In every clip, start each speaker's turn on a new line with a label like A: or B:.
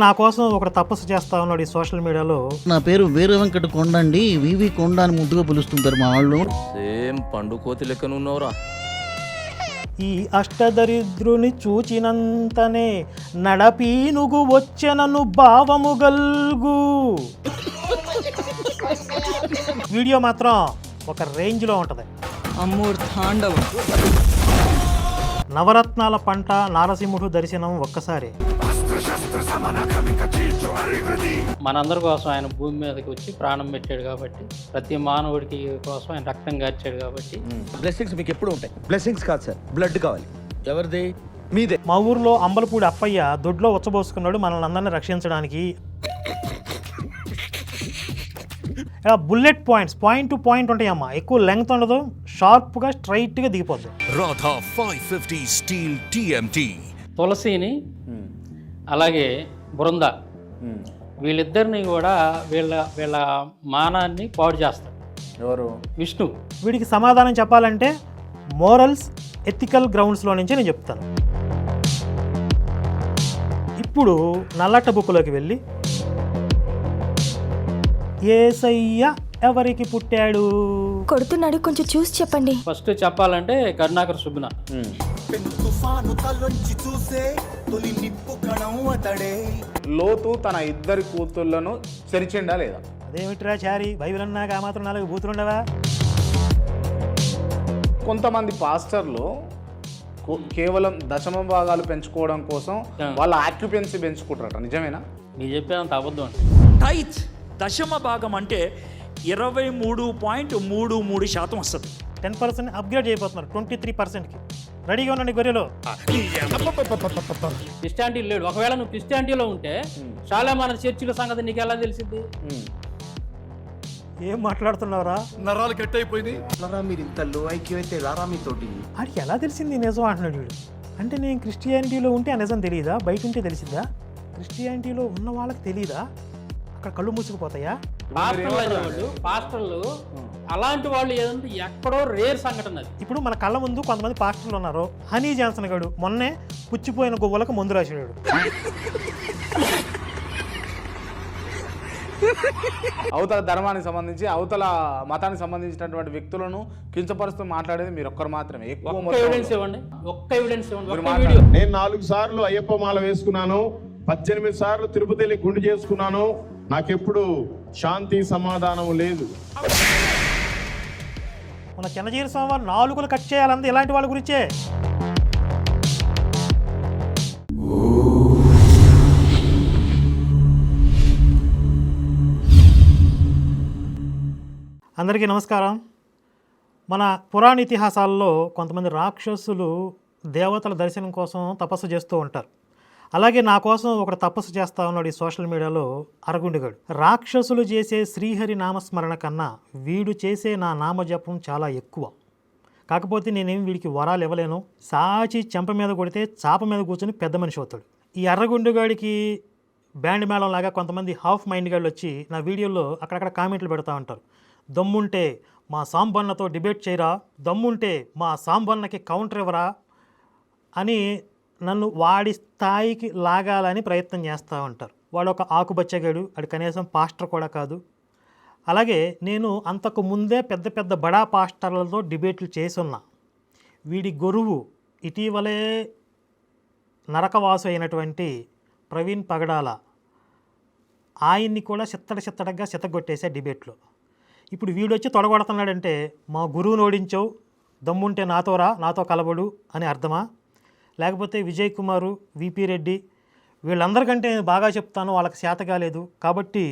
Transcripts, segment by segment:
A: నా కోసం ఒకటి తపస్సు చేస్తా ఉన్నాడు ఈ సోషల్ మీడియాలో.
B: నా పేరు వీర వెంకట కొండ అండి, వివి కొండ అని ముద్దుగా పిలుస్తుంటారు మా వాళ్ళు.
C: సేమ్ పండు కోతి లెక్కనున్నావురా.
A: ఈ అష్టదరిద్రుని చూచినంతనే నడపీనుగు వచ్చెనను భావము గల్గు. వీడియో మాత్రం ఒక రేంజ్లో ఉంటుంది.
D: అమ్మోర్ తాండవం.
A: నవరత్నాల పంట నారసింహుడు దర్శనం ఒక్కసారి.
E: మనందరి కోసం ఆయన భూమి మీదకి వచ్చి ప్రాణం పెట్టాడు కాబట్టి, ప్రతి మానవుడికి కోసం ఆయన రక్తం గార్చాడు కాబట్టి.
C: బ్లెస్సింగ్స్ మీకు ఎప్పుడు ఉంటాయి. బ్లెస్సింగ్స్ కాదు సార్, బ్లడ్ కావాలి. ఎవరిది? మీదే.
A: మా ఊర్లో అంబలపూడి అప్పయ్య దొడ్లో ఉచ్చబోసుకున్నాడు మనల్ని అందరినీ రక్షించడానికి. ఇలా బుల్లెట్ పాయింట్ టు పాయింట్ ఉంటాయమ్మా, ఎక్కువ లెంగ్త్ ఉండదు, షార్ప్గా స్ట్రైట్గా దిగిపోద్దు.
F: Radha 550 steel TMT.
E: తులసిని అలాగే బృంద వీళ్ళిద్దరిని కూడా వీళ్ళ మానాన్ని పాడు చేస్తాడు.
C: ఎవరు?
E: విష్ణు.
A: వీడికి సమాధానం చెప్పాలంటే మోరల్స్ ఎథికల్ గ్రౌండ్స్లో నుంచి నేను చెప్తాను. ఇప్పుడు నల్లట బుక్కులోకి వెళ్ళి యేసయ్య ఎవరికి పుట్టాడు
G: కొడుతున్నాడు, కొంచెం చూసి చెప్పండి.
E: ఫస్ట్ చెప్పాలంటే కరుణాకర్ సుబ్బిన.
H: లోతు తన ఇద్దరి కూతుళ్లను చెరిచిండా లేదా?
A: అదేమిట్రా చారి, బైబిల్ అన్నాక ఆ మాత్రం 4 బూతులుండవా?
H: కొంతమంది పాస్టర్లు కేవలం దశమ భాగాలు పెంచుకోవడం కోసం వాళ్ళ ఆక్యుపెన్సీ పెంచుకుంటారట, నిజమేనా?
E: నీ చెప్పేదంత అబద్ధం అంటే.
I: టైత్ దశమ భాగం అంటే 23.33% వస్తుంది.
A: 10% అప్గ్రేడ్ అయిపోతున్నారు 23%కి. రెడీగా ఉండండి గొర్రెలో.
E: క్రిస్టియానిటీ లేడు. ఒకవేళ నువ్వు క్రిస్టియానిటీలో ఉంటే చాలా మన చర్చిల సంగతి నీకు ఎలా తెలిసింది?
A: ఏం మాట్లాడుతున్నావురా?
F: నరాలు కట్ అయిపోయింది.
C: మీరు ఇంత లో ఐక్యూ అయితే రారా మీతోటి.
A: ఆడికి ఎలా తెలిసింది నిజం అంటున్నాడు వీడు. అంటే నేను క్రిస్టియానిటీలో ఉంటే ఆ నిజం తెలియదా? బయట ఉంటే తెలిసిందా? క్రిస్టియానిటీలో ఉన్న వాళ్ళకి తెలియదా? అక్కడ కళ్ళు మూసుకుపోతాయా?
E: పాస్టర్లు అలాంటి వాళ్ళు ఏదంటే ఎక్కడో రేర్ సంఘటన అది.
A: ఇప్పుడు మన కళ్ళ ముందు కొంతమంది పాస్టర్లు ఉన్నారు. హనీ జాన్సన్ గడు మొన్నే పుచ్చిపోయిన గువ్వలకు మందు రాసాడు.
H: అవతల ధర్మానికి సంబంధించి అవతల మతానికి సంబంధించినటువంటి వ్యక్తులను కించపరుస్తూ మాట్లాడేది మీరు ఒక్కరు మాత్రమే.
E: ఒక్క ఎవిడెన్స్ ఇవ్వండి.
J: నేను 4 సార్లు అయ్యప్ప మాల వేసుకున్నాను, 18 సార్లు తిరుపతి వెళ్ళి గుండు చేసుకున్నాను. నాకెప్పుడు శాంతి సమాధానం లేదు.
A: మన చిన్నజీర స్వామి 4 కట్ చేయాలంటే ఇలాంటి వాళ్ళ గురించే. అందరికీ నమస్కారం. మన పురాణ ఇతిహాసాల్లో కొంతమంది రాక్షసులు దేవతల దర్శనం కోసం తపస్సు చేస్తూ ఉంటారు. అలాగే నా కోసం ఒకటి తపస్సు చేస్తా ఉన్నాడు ఈ సోషల్ మీడియాలో అరగుండుగాడు. రాక్షసులు చేసే శ్రీహరి నామస్మరణ కన్నా వీడు చేసే నా నామజపం చాలా ఎక్కువ. కాకపోతే నేనేం వీడికి వరాలు ఇవ్వలేను. సాచి చెంప మీద కొడితే చాప మీద కూర్చొని పెద్ద మనిషి అవుతాడు. ఈ అర్రగుండుగాడికి బ్యాండ్ మేళం లాగా కొంతమంది హాఫ్ మైండ్ గాళ్ళు వచ్చి నా వీడియోలో అక్కడక్కడ కామెంట్లు పెడతా ఉంటారు. దమ్ముంటే మా సాంబన్నతో డిబేట్ చేయరా, దమ్ముంటే మా సాంబన్నకి కౌంటర్ ఇవ్వరా అని నన్ను వాడి స్థాయికి లాగాలని ప్రయత్నం చేస్తూ ఉంటారు. వాడు ఒక ఆకుబచ్చగాడు, అది కనీసం పాస్టర్ కూడా కాదు. అలాగే నేను అంతకు ముందే పెద్ద పెద్ద బడా పాస్టర్లతో డిబేట్లు చేస్తున్నా. వీడి గురువు ఇటీవలే నరకవాసు అయినటువంటి ప్రవీణ్ పగడాల, ఆయన్ని కూడా చిత్తడగా చిత్తగొట్టేసే డిబేట్లో. ఇప్పుడు వీడొచ్చి తొడగొడుతున్నాడంటే మా గురువుని ఓడించావు, దమ్ముంటే నాతోరా, నాతో కలబడు అని అర్థమా? లేకపోతే విజయ్ కుమారు, విపి రెడ్డి వీళ్ళందరికంటే బాగా చెప్తాను, వాళ్ళకి చేత కాలేదు కాబట్టి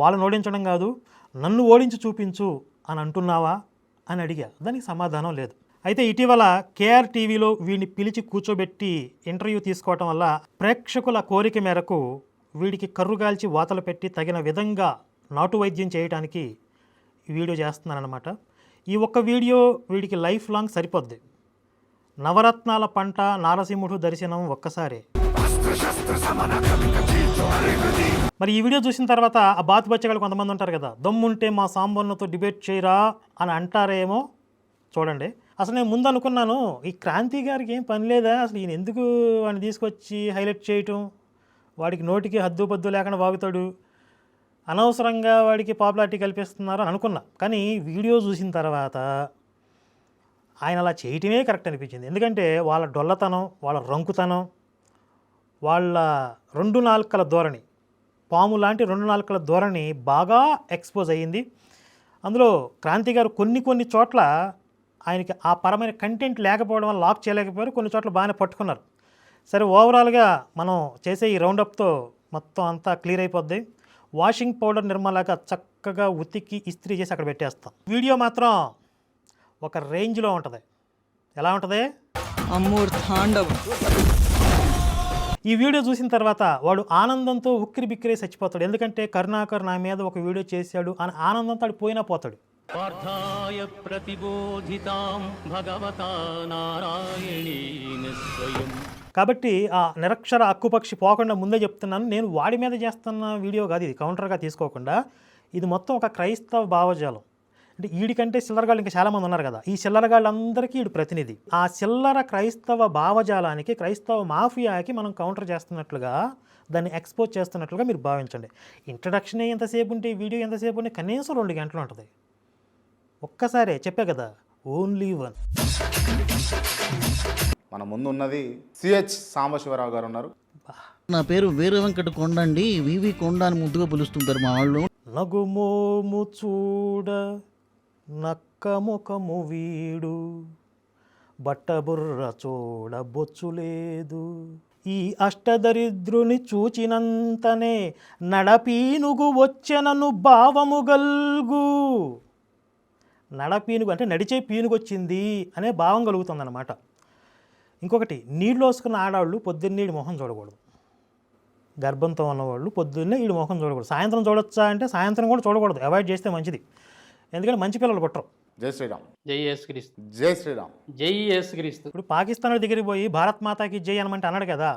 A: వాళ్ళని ఓడించడం కాదు నన్ను ఓడించి చూపించు అని అంటున్నావా అని అడిగా. దానికి సమాధానం లేదు. అయితే ఇటీవల కేఆర్ టీవీలో వీడిని పిలిచి కూర్చోబెట్టి ఇంటర్వ్యూ తీసుకోవటం వల్ల ప్రేక్షకుల కోరిక మేరకు వీడికి కర్రుగాల్చి వాతలు పెట్టి తగిన విధంగా నాటు వైద్యం చేయడానికి ఈ వీడియో చేస్తున్నానమాట. ఈ ఒక్క వీడియో వీడికి లైఫ్ లాంగ్ సరిపోద్ది. నవరత్నాల పంట నారసింహుడు దర్శనం ఒక్కసారి. మరి ఈ వీడియో చూసిన తర్వాత ఆ బాతుబచ్చగాళ్ళు కొంతమంది ఉంటారు కదా, దమ్ముంటే మా సాంబన్నతో డిబేట్ చేయరా అని అంటారేమో చూడండి. అసలు నేను ముందు అనుకున్నాను ఈ క్రాంతి గారికి ఏం పని లేదా, అసలు ఈయన ఎందుకు వాడిని తీసుకొచ్చి హైలైట్ చేయటం, వాడికి నోటికి హద్దు పద్దు లేకుండా వాగుతాడు, అనవసరంగా వాడికి పాపులారిటీ కల్పిస్తున్నారు అని అనుకున్నా. కానీ వీడియో చూసిన తర్వాత ఆయన అలా చేయటమే కరెక్ట్ అనిపించింది. ఎందుకంటే వాళ్ళ డొల్లతనం, వాళ్ళ రంకుతనం, వాళ్ళ 2 నాలుకల ధోరణి, పాము లాంటి 2 నాలుకల ధోరణి బాగా ఎక్స్పోజ్ అయ్యింది. అందులో క్రాంతి గారు కొన్ని చోట్ల ఆయనకి ఆ పరమైన కంటెంట్ లేకపోవడం వల్ల లాక్ చేయలేకపోయారు, కొన్ని చోట్ల బాగానే పట్టుకున్నారు. సరే, ఓవరాల్గా మనం చేసే ఈ రౌండప్తో మొత్తం అంతా క్లియర్ అయిపోద్ది. వాషింగ్ పౌడర్ నిర్మలాగా చక్కగా ఉతికి ఇస్త్రీ చేసి అక్కడ పెట్టేస్తాం. వీడియో మాత్రం ఒక రేంజ్లో ఉంటుంది. ఎలా ఉంటుంది?
D: అమ్మూర్ తాండవం.
A: ఈ వీడియో చూసిన తర్వాత వాడు ఆనందంతో ఉక్కిరి బిక్కిరి చచ్చిపోతాడు. ఎందుకంటే కరుణాకర్ నా మీద ఒక వీడియో చేశాడు అని ఆనందంతో ఆడు పోయినా పోతాడు. కాబట్టి ఆ నిరక్షర అక్కుపక్షి పోకుండా ముందే చెప్తున్నాను, నేను వాడి మీద చేస్తున్న వీడియో కాదు ఇది, కౌంటర్గా తీసుకోకుండా. ఇది మొత్తం ఒక క్రైస్తవ భావజాలం. అంటే వీడికంటే చిల్లరగాళ్ళు ఇంకా చాలామంది ఉన్నారు కదా, ఈ చిల్లరగాళ్ళందరికీ వీడు ప్రతినిధి. ఆ చిల్లర క్రైస్తవ భావజాలానికి, క్రైస్తవ మాఫియాకి మనం కౌంటర్ చేస్తున్నట్లుగా, దాన్ని ఎక్స్పోజ్ చేస్తున్నట్లుగా మీరు భావించండి. ఇంట్రడక్షనే ఎంతసేపు ఉంటే, వీడియో ఎంతసేపు ఉంటే, కనీసం 2 గంటలు ఉంటుంది. ఒక్కసారే చెప్పే కదా, ఓన్లీ వన్.
H: మన ముందు ఉన్నది సిహెచ్ సాంబశివరావు గారు ఉన్నారు.
B: నా పేరు వీర వెంకట కొండ అండి, వివి కొండ అని ముద్దుగా పిలుస్తుంటారు మా వాళ్ళు.
A: నగుమోము చూడ నక్కముఖము వీడు, బట్టబుర్ర చూడ బొచ్చు లేదు, ఈ అష్టదరిద్రుని చూచినంతనే నడపీనుగు వచ్చెనను భావము గల్గు. నడపీనుగు అంటే నడిచే పీనుగు వచ్చింది అనే భావం కలుగుతుందన్నమాట. ఇంకొకటి, నీళ్ళు వేసుకున్న ఆడవాళ్ళు పొద్దున్నే ఈడి మొహం చూడకూడదు. గర్భంతో ఉన్నవాళ్ళు పొద్దున్నే ఈడి మొహం చూడకూడదు. సాయంత్రం చూడొచ్చా అంటే సాయంత్రం కూడా చూడకూడదు, అవాయిడ్ చేస్తే మంచిది. ఎందుకంటే మంచి పిల్లలు పుట్టరు.
H: జై శ్రీరామ్.
E: జై యేసుక్రీస్తు.
H: జై శ్రీరామ్.
E: జై యేసుక్రీస్తు.
A: ఇప్పుడు పాకిస్తాన్ దగ్గరికి పోయి భారత్ మాతాకి జై అనమంటే అన్నాడు కదా,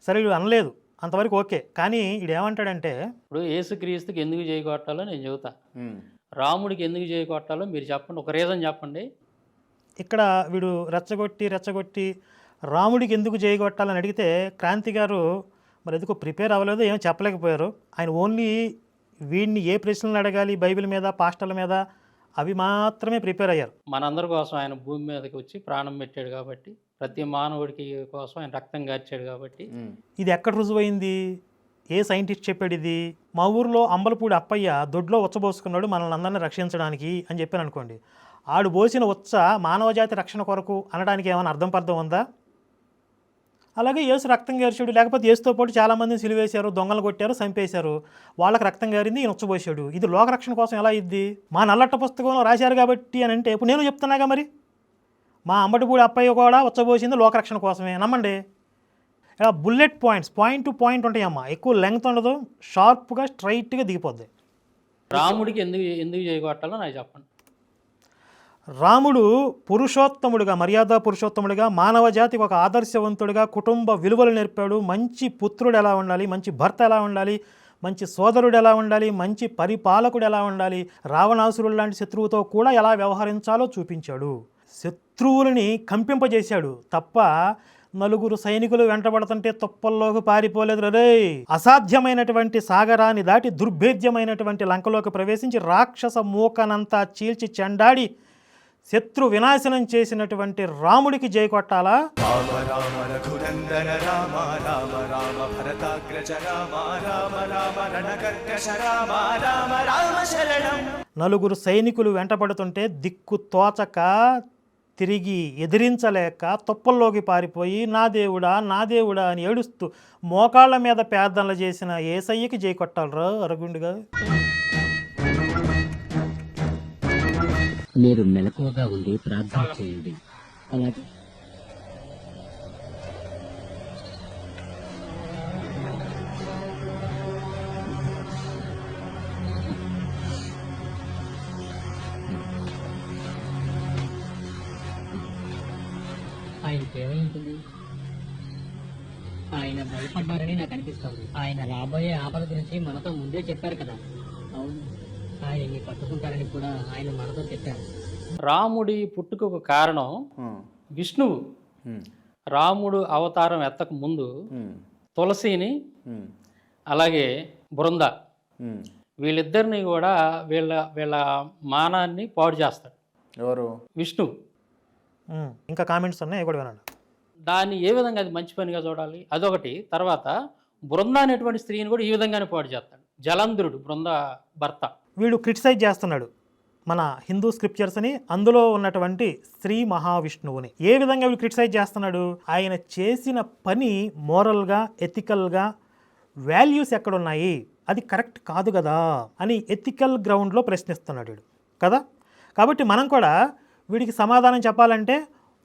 A: సరే వీడు అనలేదు, అంతవరకు ఓకే. కానీ వీడు ఏమంటాడంటే,
E: ఇప్పుడు యేసుక్రీస్తుకి ఎందుకు జై కొట్టాలో నేను చెబుతా, రాముడికి ఎందుకు జై కొట్టాలో మీరు చెప్పండి, ఒక రీజన్ చెప్పండి.
A: ఇక్కడ వీడు రెచ్చగొట్టి రాముడికి ఎందుకు జై కొట్టాలని అడిగితే క్రాంతి గారు మరి ఎందుకు ప్రిపేర్ అవ్వలేదు, ఏం చెప్పలేకపోయారు. ఆయన ఓన్లీ వీడిని ఏ ప్రశ్నలు అడగాలి బైబిల్ మీద, పాస్టర్ల మీద, అవి మాత్రమే ప్రిపేర్ అయ్యారు.
E: మనందరి కోసం ఆయన భూమి మీదకి వచ్చి ప్రాణం పెట్టాడు కాబట్టి, ప్రతి మానవుడికి కోసం ఆయన రక్తం గార్చాడు కాబట్టి.
A: ఇది ఎక్కడ రుజువైంది? ఏ సైంటిస్ట్ చెప్పాడు ఇది? మా ఊరిలో అంబలపూడి అప్పయ్య దొడ్లో ఉచ్చబోసుకున్నాడు మనల్ని అందరినీ రక్షించడానికి అని చెప్పాను అనుకోండి. ఆడు పోసిన ఉచ్చ మానవజాతి రక్షణ కొరకు అనడానికి ఏమైనా అర్థం ఉందా? అలాగే యేసు రక్తం గార్చాడు, లేకపోతే యేసుతో పాటు చాలామందిని సిలువేశారు, దొంగలు కొట్టారు, చంపేశారు, వాళ్ళకి రక్తం గారింది, ఈయన ఉచ్చబోసాడు. ఇది లోకరక్షణ కోసం ఎలా ఇద్ది? మా నల్లట్ట పుస్తకంలో రాశారు కాబట్టి అని అంటే ఇప్పుడు నేను చెప్తున్నాగా, మరి మా అంబటిపూడి అప్పయ్య కూడా ఉచ్చబోసింది లోకరక్షణ కోసమే, నమ్మండి. ఇలా bullet points, point to point ఉంటాయమ్మా, ఎక్కువ లెంగ్త్ ఉండదు, షార్ప్గా స్ట్రైట్గా దిగిపోద్ది.
E: రాముడికి ఎందుకు చేయగొట్టాలో నాకు చెప్పండి.
A: రాముడు పురుషోత్తముడిగా, మర్యాద పురుషోత్తముడిగా, మానవ జాతికి ఒక ఆదర్శవంతుడిగా, కుటుంబ విలువలు నేర్పాడు. మంచి పుత్రుడు ఎలా ఉండాలి, మంచి భర్త ఎలా ఉండాలి, మంచి సోదరుడు ఎలా ఉండాలి, మంచి పరిపాలకుడు ఎలా ఉండాలి, రావణాసురుడు లాంటి శత్రువుతో కూడా ఎలా వ్యవహరించాలో చూపించాడు. శత్రువులని కంపింపజేశాడు తప్ప నలుగురు సైనికులు వెంటబడుతుంటే తుప్పల్లోకి పారిపోలేదు రే. అసాధ్యమైనటువంటి సాగరాన్ని దాటి దుర్భేద్యమైనటువంటి లంకలోకి ప్రవేశించి రాక్షస మూకనంతా చీల్చి చెండాడి శత్రు వినాశనం చేసినటువంటి రాముడికి జై కొట్టాలా? నలుగురు సైనికులు వెంటబడుతుంటే దిక్కు తోచక, తిరిగి ఎదిరించలేక తుప్పల్లోకి పారిపోయి నా దేవుడా అని ఏడుస్తూ మోకాళ్ళ మీద ప్రార్థనలు చేసిన యేసయ్యకి జై కొట్టాలరా అరగుండుగా.
K: మీరు మెలకువగా ఉండి ప్రార్థన చేయండి. అలాగే ఆయనకి ఏమైంటుంది? ఆయన భయపడ్డారని నాకు అనిపిస్తుంది. ఆయన రాబోయే ఆపద గురించి మనతో ముందే చెప్పారు కదా. అవును, ఆయన్ని పట్టుకుంటారని కూడా ఆయన మనతో చెప్పారు.
E: రాముడి పుట్టుకకు కారణం విష్ణువు. రాముడు అవతారం ఎత్తక ముందు తులసిని అలాగే బృంద, వీళ్ళిద్దరిని కూడా వీళ్ళ వీళ్ళ మానాన్ని పాడు చేస్తాడు
H: ఎవరు?
E: విష్ణు.
A: ఇంకా కామెంట్స్ ఉన్నాయి, కూడా వినండి.
E: దాన్ని ఏ విధంగా అది మంచి పనిగా చూడాలి అదొకటి. తర్వాత బృంద అనేటువంటి స్త్రీని కూడా ఈ విధంగానే పాడు చేస్తాడు. జలంధరుడు బృంద భర్త.
A: వీడు క్రిటిసైజ్ చేస్తున్నాడు మన హిందూ స్క్రిప్చర్స్ని, అందులో ఉన్నటువంటి శ్రీ మహావిష్ణువుని. ఏ విధంగా వీడు క్రిటిసైజ్ చేస్తున్నాడు? ఆయన చేసిన పని మోరల్గా, ఎథికల్గా, వాల్యూస్ ఎక్కడున్నాయి, అది కరెక్ట్ కాదు కదా అని ఎథికల్ గ్రౌండ్లో ప్రశ్నిస్తున్నాడు వీడు కదా. కాబట్టి మనం కూడా వీడికి సమాధానం చెప్పాలంటే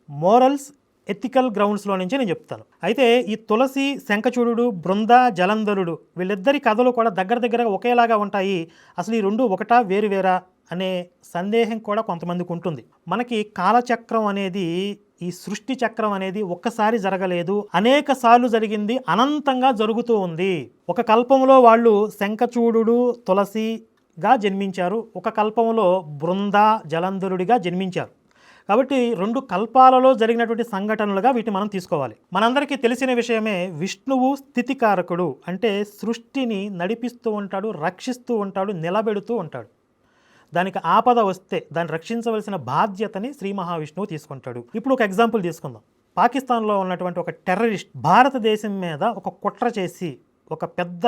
A: మోరల్స్, ఎథికల్ గ్రౌండ్స్లో నుంచి నేను చెప్తాను. అయితే ఈ తులసి, శంఖచూడు, బృంద, జలంధరుడు వీళ్ళిద్దరి కథలు కూడా దగ్గరగా ఒకేలాగా ఉంటాయి. అసలు ఈ రెండు ఒకటా వేరువేరా అనే సందేహం కూడా కొంతమందికి ఉంటుంది. మనకి కాలచక్రం అనేది, ఈ సృష్టి చక్రం అనేది ఒక్కసారి జరగలేదు, అనేక సార్లు జరిగింది, అనంతంగా జరుగుతూ ఉంది. ఒక కల్పంలో వాళ్ళు శంఖచూడు, తులసిగా జన్మించారు, ఒక కల్పంలో బృంద, జలంధరుడిగా జన్మించారు. కాబట్టి రెండు కల్పాలలో జరిగినటువంటి సంఘటనలుగా వీటిని మనం తీసుకోవాలి. మనందరికీ తెలిసిన విషయమే, విష్ణువు స్థితికారకుడు, అంటే సృష్టిని నడిపిస్తూ ఉంటాడు, రక్షిస్తూ ఉంటాడు, నిలబెడుతూ ఉంటాడు. దానికి ఆపద వస్తే దాన్ని రక్షించవలసిన బాధ్యతని శ్రీ మహావిష్ణువు తీసుకుంటాడు. ఇప్పుడు ఒక ఎగ్జాంపుల్ తీసుకుందాం. పాకిస్తాన్లో ఉన్నటువంటి ఒక టెర్రరిస్ట్ భారతదేశం మీద ఒక కుట్ర చేసి ఒక పెద్ద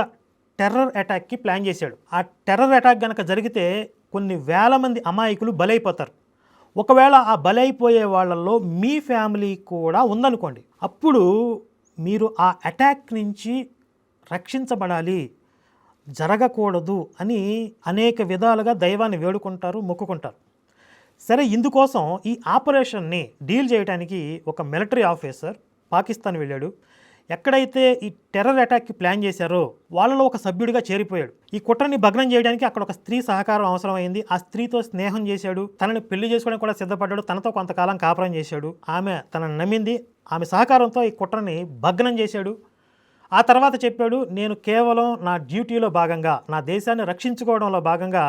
A: టెర్రర్ అటాక్కి ప్లాన్ చేశాడు. ఆ టెర్రర్ అటాక్ కనుక జరిగితే కొన్ని వేల మంది అమాయకులు బలైపోతారు. ఒకవేళ ఆ బలైపోయే వాళ్ళల్లో మీ ఫ్యామిలీ కూడా ఉందనుకోండి, అప్పుడు మీరు ఆ అటాక్ నుంచి రక్షించబడాలి, జరగకూడదు అని అనేక విధాలుగా దైవాన్ని వేడుకుంటారు, మొక్కుకుంటారు. సరే, ఇందుకోసం ఈ ఆపరేషన్ని డీల్ చేయడానికి ఒక మిలిటరీ ఆఫీసర్ పాకిస్తాన్ వెళ్ళాడు. ఎక్కడైతే ఈ టెర్రర్ అటాక్కి ప్లాన్ చేశారో వాళ్ళలో ఒక సభ్యుడిగా చేరిపోయాడు. ఈ కుట్రని భగ్నం చేయడానికి అక్కడ ఒక స్త్రీ సహకారం అవసరమైంది. ఆ స్త్రీతో స్నేహం చేశాడు, తనని పెళ్లి చేసుకోవడానికి కూడా సిద్ధపడ్డాడు, తనతో కొంతకాలం కాపురం చేశాడు. ఆమె తనని నమ్మింది, ఆమె సహకారంతో ఈ కుట్రని భగ్నం చేశాడు. ఆ తర్వాత చెప్పాడు, నేను కేవలం నా డ్యూటీలో భాగంగా, నా దేశాన్ని రక్షించుకోవడంలో భాగంగా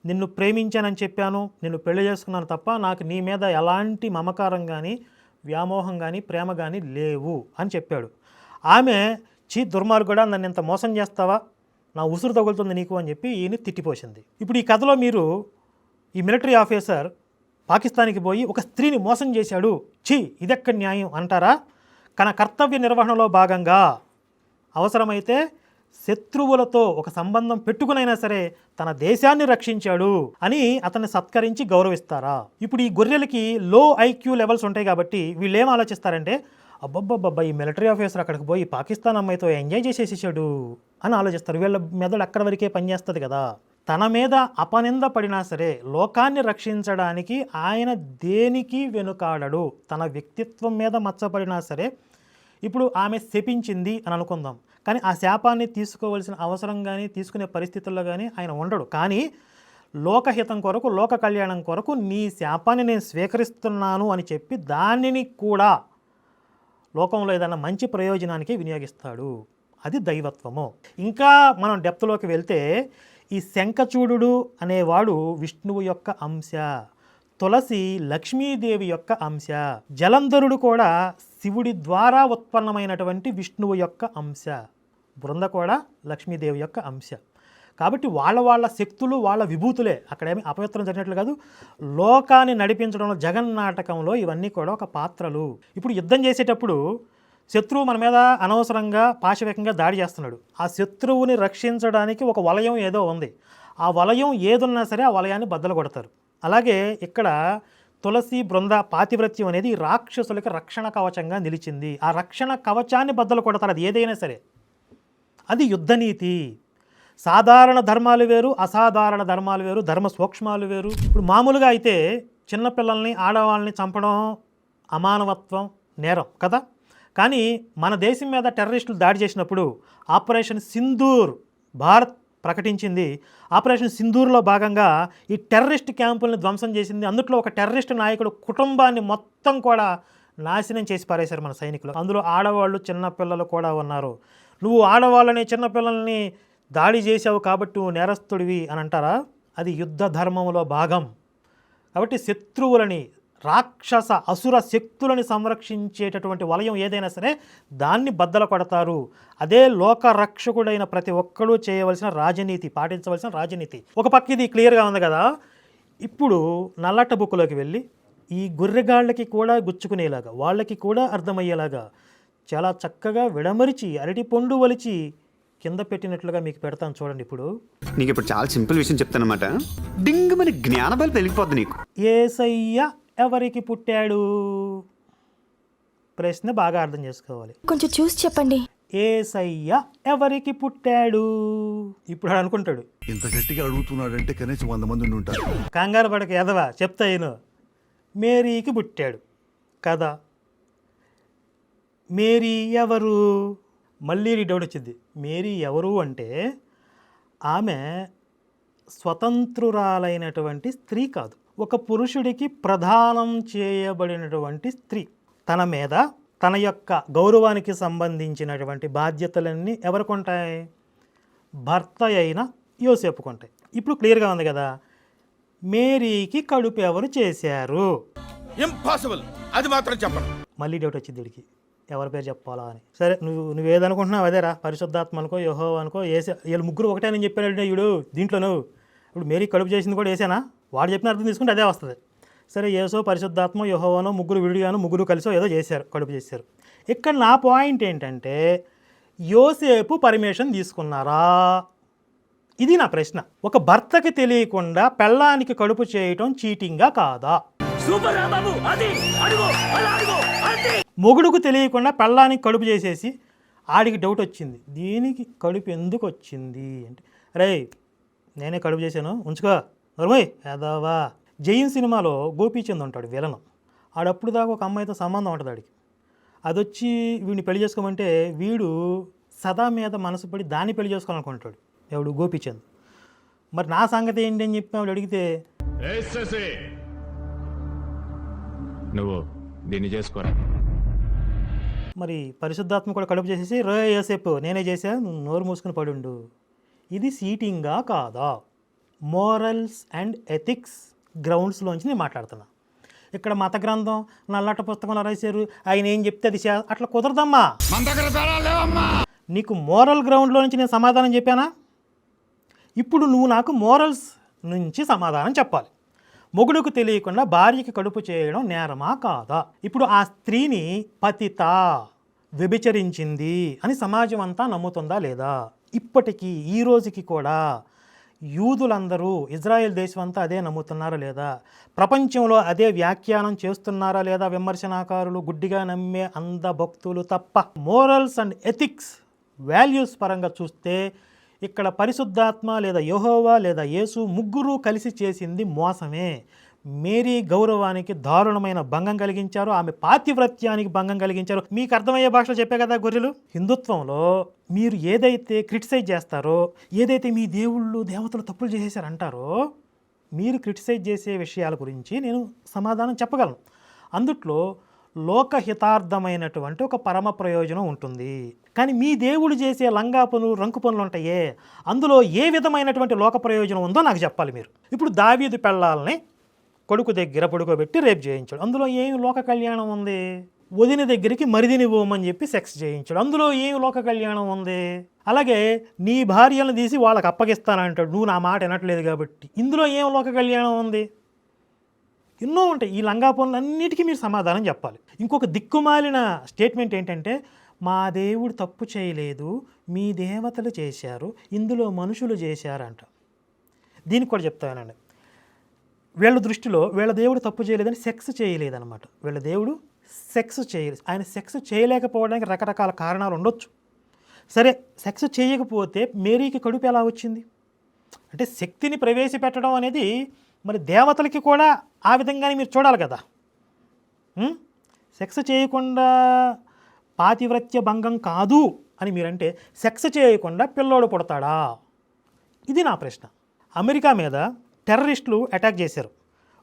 A: నిన్ను ప్రేమించానని చెప్పాను, నిన్ను పెళ్లి చేసుకున్నాను తప్ప నాకు నీ మీద ఎలాంటి మమకారం కానీ, వ్యామోహం కానీ, ప్రేమ కానీ లేవు అని చెప్పాడు. ఆమె, చీ దుర్మార్గుడా, నన్ను ఇంత మోసం చేస్తావా, నా ఉసురు తగులుతుంది నీకు అని చెప్పి ఈయన తిట్టిపోసింది. ఇప్పుడు ఈ కథలో మీరు ఈ మిలిటరీ ఆఫీసర్ పాకిస్తాన్కి పోయి ఒక స్త్రీని మోసం చేశాడు, చీ ఇదెక్కడ న్యాయం అంటారా? తన కర్తవ్య నిర్వహణలో భాగంగా అవసరమైతే శత్రువులతో ఒక సంబంధం పెట్టుకునైనా సరే తన దేశాన్ని రక్షించాడు అని అతన్ని సత్కరించి గౌరవిస్తారా? ఇప్పుడు ఈ గొర్రెలకి లో ఐక్యూ లెవెల్స్ ఉంటాయి కాబట్టి వీళ్ళు ఏం ఆలోచిస్తారంటే, అబ్బబ్బబ్బబ్బా ఈ మిలిటరీ ఆఫీసర్ అక్కడికి పోయి పాకిస్తాన్ అమ్మాయితో ఎంజాయ్ చేసేసాడు అని ఆలోచిస్తారు. వీళ్ళ మెదడు అక్కడ వరకే పనిచేస్తుంది కదా. తన మీద అపనింద పడినా సరే లోకాన్ని రక్షించడానికి ఆయన దేనికి వెనుకాడడు. తన వ్యక్తిత్వం మీద మచ్చపడినా సరే, ఇప్పుడు ఆమె శపించింది అని అనుకుందాం, కానీ ఆ శాపాన్ని తీసుకోవాల్సిన అవసరం కానీ తీసుకునే పరిస్థితుల్లో కానీ ఆయన ఉండడు. కానీ లోకహితం కొరకు, లోక కళ్యాణం కొరకు నీ శాపాన్ని నేను స్వీకరిస్తున్నాను అని చెప్పి దానిని కూడా లోకంలో ఏదైనా మంచి ప్రయోజనానికి వినియోగిస్తాడు. అది దైవత్వము. ఇంకా మనం డెప్త్లోకి వెళ్తే ఈ శంఖచూడు అనేవాడు విష్ణువు యొక్క అంశ, తులసి లక్ష్మీదేవి యొక్క అంశ, జలంధరుడు కూడా శివుడి ద్వారా ఉత్పన్నమైనటువంటి విష్ణువు యొక్క అంశ, బృంద కూడా లక్ష్మీదేవి యొక్క అంశ. కాబట్టి వాళ్ళ శక్తులు, వాళ్ళ విభూతులే, అక్కడేమి అపవిత్రం జరిగినట్లు కాదు. లోకాన్ని నడిపించడంలో, జగన్నాటకంలో ఇవన్నీ కూడా ఒక పాత్రలు. ఇప్పుడు యుద్ధం చేసేటప్పుడు శత్రువు మన మీద అనవసరంగా పాశవికంగా దాడి చేస్తున్నాడు. ఆ శత్రువుని రక్షించడానికి ఒక వలయం ఏదో ఉంది. ఆ వలయం ఏదున్నా సరే ఆ వలయాన్ని బద్దలు కొడతారు. అలాగే ఇక్కడ తులసి, బృంద పాతివ్రత్యం అనేది రాక్షసులకి రక్షణ కవచంగా నిలిచింది. ఆ రక్షణ కవచాన్ని బద్దలు కొడతారు, అది ఏదైనా సరే. అది యుద్ధనీతి. సాధారణ ధర్మాలు వేరు, అసాధారణ ధర్మాలు వేరు, ధర్మ సూక్ష్మాలు వేరు. ఇప్పుడు మామూలుగా అయితే చిన్నపిల్లల్ని, ఆడవాళ్ళని చంపడం అమానవత్వం, నేరం కదా. కానీ మన దేశం మీద టెర్రరిస్టులు దాడి చేసినప్పుడు ఆపరేషన్ సింధూర్ భారత్ ప్రకటించింది. ఆపరేషన్ సింధూర్లో భాగంగా ఈ టెర్రరిస్ట్ క్యాంపుల్ని ధ్వంసం చేసింది. అందులో ఒక టెర్రరిస్ట్ నాయకుడు కుటుంబాన్ని మొత్తం కూడా నాశనం చేసి పారేశారు మన సైనికులు. అందులో ఆడవాళ్ళు, చిన్నపిల్లలు కూడా ఉన్నారు. నువ్వు ఆడవాళ్ళని, చిన్నపిల్లల్ని దాడి చేసావు కాబట్టి నువ్వు నేరస్తుడివి అని అంటారా? అది యుద్ధ ధర్మంలో భాగం. కాబట్టి శత్రువులని రాక్షస అసుర శక్తులని సంరక్షించేటటువంటి వలయం ఏదైనా సరే దాన్ని బద్దలు కొడతారు. అదే లోక రక్షకుడైన ప్రతి ఒక్కరూ చేయవలసిన రాజనీతి, పాటించవలసిన రాజనీతి. ఒక పక్క ఇది క్లియర్గా ఉంది కదా. ఇప్పుడు నల్లట బుక్కులోకి వెళ్ళి ఈ గొర్రెగాళ్ళకి కూడా గుచ్చుకునేలాగా, వాళ్ళకి కూడా అర్థమయ్యేలాగా చాలా చక్కగా విడమరిచి అరటి పండు వలిచి కింద పెట్టినట్లుగా మీకు పెడతాను చూడండి. ఇప్పుడు
L: నీకు ఇప్పుడు చాలా సింపుల్ విషయం చెప్తానమాట. డింగ్ మన జ్ఞానబలి పెరిగిపోద్ది నీకు.
A: యేసయ్య ఎవరికి పుట్టాడు? ప్రశ్న బాగా అర్థం చేసుకోవాలి.
G: కొంచెం చూసి చెప్పండి.
A: యేసయ్య ఎవరికి పుట్టాడు? ఇప్పుడు ఆడు అనుకుంటాడు,
F: ఇంత గట్టిగా అడుగుతున్నాడంటే కనీసం 100 మంది ఉంటారు.
A: కంగారు పడక ఎదవా, చెప్తా ఈయన. మేరీకి పుట్టాడు కదా. మేరీ ఎవరు? మళ్ళీ డౌట్ వచ్చింది. మేరీ ఎవరు అంటే ఆమె స్వతంత్రురాలైనటువంటి స్త్రీ కాదు, ఒక పురుషుడికి ప్రదానం చేయబడినటువంటి స్త్రీ. తన మీద తన యొక్క గౌరవానికి సంబంధించినటువంటి బాధ్యతలన్నీ ఎవరికి ఉంటాయి? భర్త అయిన యోసేపుకు ఉంటాయి. ఇప్పుడు క్లియర్గా ఉంది కదా. మేరీకి కడుపు ఎవరు చేశారు?
C: ఇంపాసిబుల్, అది మాత్రం చెప్పండి.
A: మళ్ళీ డౌట్ వచ్చింది వీడికి, ఎవరి పేరు చెప్పాలా అని. సరే నువ్వేదనుకుంటున్నావు అదేరా, పరిశుద్ధాత్మ అనుకో, యెహోవా అనుకో, ఏసే. వీళ్ళు ముగ్గురు ఒకటే నేను చెప్పాను వీడు దీంట్లో. నువ్వు ఇప్పుడు మేరీ కడుపు చేసింది కూడా ఏసేనా? వాడు చెప్పిన అర్థం తీసుకుంటే అదే వస్తుంది. సరే, యేసో, పరిశుద్ధాత్మ, యెహోవానో ముగ్గురు విడిగాను, ముగ్గురు కలిసో ఏదో చేశారు, కడుపు చేశారు. ఇక్కడ నా పాయింట్ ఏంటంటే యోసేపు పర్మిషన్ తీసుకున్నారా? ఇది నా ప్రశ్న. ఒక భర్తకి తెలియకుండా పెళ్ళానికి కడుపు చేయటం చీటింగా కాదా? మొగుడుకు తెలియకుండా పెళ్ళానికి కడుపు చేసేసి ఆడికి డౌట్ వచ్చింది, దీనికి కడుపు ఎందుకు వచ్చింది అంటే, రే నేనే కడుపు చేశాను ఉంచుకో నర్మయ్ యాదవా. జైన్ సినిమాలో గోపీచంద్ ఉంటాడు విలను. ఆడప్పుడు దాకా ఒక అమ్మాయితో సంబంధం ఉంటుంది ఆడికి. అది వచ్చి వీడిని పెళ్లి చేసుకోమంటే వీడు సదా మీద మనసు పడి దాన్ని పెళ్లి చేసుకోవాలనుకుంటాడు. ఎవడు? గోపీచంద్. మరి నా సంగతి ఏంటి అని చెప్పి ఆవిడ అడిగితే,
J: నువ్వు దీన్ని చేసుకోరా.
A: మరి పరిశుద్ధాత్మ కూడా కడుపు చేసేసి యోసేపు నేనే చేశా, నువ్వు నోరు మూసుకుని పడుండు. ఇది సీటింగా కాదా? మోరల్స్ అండ్ ఎథిక్స్ గ్రౌండ్స్లోంచి నేను మాట్లాడుతున్నా. ఇక్కడ మత గ్రంథం నల్లట పుస్తకంలో రాశారు, ఆయన ఏం చెప్తే అది అట్లా కుదరదమ్మా. నీకు మోరల్ గ్రౌండ్లో నుంచి నేను సమాధానం చెప్పానా? ఇప్పుడు నువ్వు నాకు మోరల్స్ నుంచి సమాధానం చెప్పాలి. మొగుడుకు తెలియకుండా భార్యకి కడుపు చేయడం నేరమా కాదా? ఇప్పుడు ఆ స్త్రీని పతిత, వ్యభిచరించింది అని సమాజం అంతా నమ్ముతుందా లేదా? ఇప్పటికీ ఈ రోజుకి కూడా యూదులందరూ, ఇజ్రాయెల్ దేశం అంతా అదే నమ్ముతున్నారా లేదా? ప్రపంచంలో అదే వ్యాఖ్యానం చేస్తున్నారా లేదా? విమర్శనాకారులు, గుడ్డిగా నమ్మే అంధ భక్తులు తప్ప. మోరల్స్ అండ్ ఎథిక్స్, వాల్యూస్ పరంగా చూస్తే ఇక్కడ పరిశుద్ధాత్మ లేదా యెహోవా లేదా యేసు ముగ్గురు కలిసి చేసింది మోసమే. మేరీ గౌరవానికి దారుణమైన భంగం కలిగించారు, ఆమె పాతివ్రత్యానికి భంగం కలిగించారు. మీకు అర్థమయ్యే భాషలో చెప్పే కదా గొర్రెలు. హిందుత్వంలో మీరు ఏదైతే క్రిటిసైజ్ చేస్తారో, ఏదైతే మీ దేవుళ్ళు దేవతలు తప్పులు చేసేసారంటారో, మీరు క్రిటిసైజ్ చేసే విషయాల గురించి నేను సమాధానం చెప్పగలను. అందుట్లో లోకహితార్థమైనటువంటి ఒక పరమ ప్రయోజనం ఉంటుంది. కానీ మీ దేవుడు చేసే లంగా పనులు, రంకు పనులు ఉంటాయే, అందులో ఏ విధమైనటువంటి లోక ప్రయోజనం ఉందో నాకు చెప్పాలి మీరు. ఇప్పుడు దావీదు పెళ్ళాలని కొడుకు దగ్గర పడుకోబెట్టి రేపు చేయించాడు, అందులో ఏమి లోక కళ్యాణం ఉంది? వదిన దగ్గరికి మరిదిని పోమని చెప్పి సెక్స్ చేయించాడు, అందులో ఏమి లోక కళ్యాణం ఉంది? అలాగే నీ భార్యలను తీసి వాళ్ళకి అప్పగిస్తానంటాడు, నువ్వు నా మాట వినట్లేదు కాబట్టి, ఇందులో ఏం లోక కళ్యాణం ఉంది? ఎన్నో ఉంటాయి. ఈ లంగా పనులన్నిటికీ మీరు సమాధానం చెప్పాలి. ఇంకొక దిక్కుమాలిన స్టేట్మెంట్ ఏంటంటే, మా దేవుడు తప్పు చేయలేదు, మీ దేవతలు చేశారు, ఇందులో మనుషులు చేశారంట. దీనికి కూడా చెప్తానండి, వీళ్ళ దృష్టిలో వీళ్ళ దేవుడు తప్పు చేయలేదని సెక్స్ చేయలేదన్నమాట. వీళ్ళ దేవుడు సెక్స్ చేయలేదు. ఆయన సెక్స్ చేయలేకపోవడానికి రకరకాల కారణాలు ఉండొచ్చు. సరే, సెక్స్ చేయకపోతే మేరీకి కడుపు ఎలా వచ్చింది అంటే, శక్తిని ప్రవేశపెట్టడం అనేది మరి దేవతలకి కూడా ఆ విధంగానే మీరు చూడాలి కదా. సెక్స్ చేయకుండా పాతివ్రత్య భంగం కాదు అని మీరంటే, సెక్స్ చేయకుండా పిల్లోడు పుడతాడా? ఇది నా ప్రశ్న. అమెరికా మీద టెర్రరిస్టులు అటాక్ చేశారు,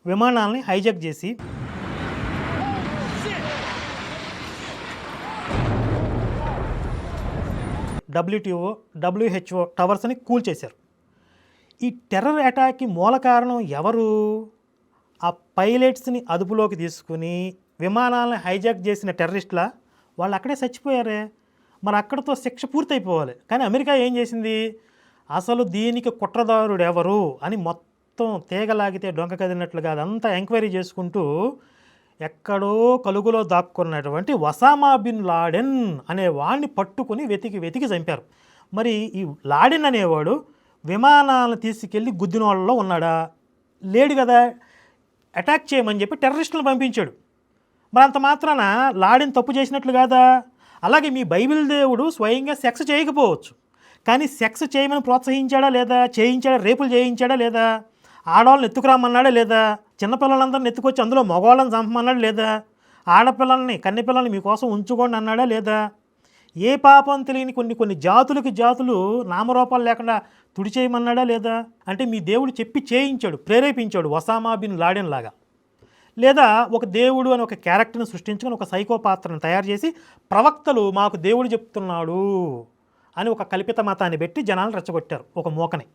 A: విమానాలని హైజాక్ చేసి WHO టవర్స్ని కూల్చేశారు. ఈ టెర్రర్ అటాక్కి మూల కారణం ఎవరు? ఆ పైలట్స్ని అదుపులోకి తీసుకుని విమానాలను హైజాక్ చేసిన టెర్రరిస్టుల వాళ్ళు అక్కడే చచ్చిపోయారే. మరి అక్కడితో శిక్ష పూర్తయిపోవాలి. కానీ అమెరికా ఏం చేసింది, అసలు దీనికి కుట్రదారుడు ఎవరు అని మొత్తం తీగలాగితే డొంక కదిలినట్లుగా అదంతా ఎంక్వైరీ చేసుకుంటూ ఎక్కడో కలుగులో దాక్కున్నటువంటి ఒసామా బిన్ లాడెన్ అనే వాడిని పట్టుకుని వెతికి చంపారు. మరి ఈ లాడెన్ అనేవాడు విమానాలను తీసుకెళ్ళి గుద్దిన వాళ్ళలో ఉన్నాడా? లేడు కదా. అటాక్ చేయమని చెప్పి టెర్రరిస్టులను పంపించాడు. మరి అంత మాత్రాన లాడెన్ తప్పు చేసినట్లు కాదా? అలాగే మీ బైబిల్ దేవుడు స్వయంగా సెక్స్ చేయకపోవచ్చు, కానీ సెక్స్ చేయమని ప్రోత్సహించాడా లేదా? చేయించాడా? రేపులు చేయించాడా లేదా? ఆడవాళ్ళని ఎత్తుకురామన్నాడా లేదా? చిన్నపిల్లలందరిని ఎత్తుకొచ్చి అందులో మగవాళ్ళని చంపమన్నాడా లేదా? ఆడపిల్లల్ని కన్నెపిల్లల్ని మీకోసం ఉంచుకోండి అన్నాడా లేదా? ఏ పాపం తెలియని కొన్ని జాతులు నామరూపాలు లేకుండా తుడిచేయమన్నాడా లేదా? అంటే మీ దేవుడు చెప్పి చేయించాడు, ప్రేరేపించాడు ఒసామా బిన్ లాడెన్ లాగా. లేదా ఒక దేవుడు అని ఒక క్యారెక్టర్ని సృష్టించుకొని ఒక సైకో పాత్రను తయారు చేసి ప్రవక్తలు మాకు దేవుడు చెప్తున్నాడు అని ఒక కల్పిత మతాన్ని పెట్టి జనాలను రెచ్చగొట్టారు, ఒక మోకని.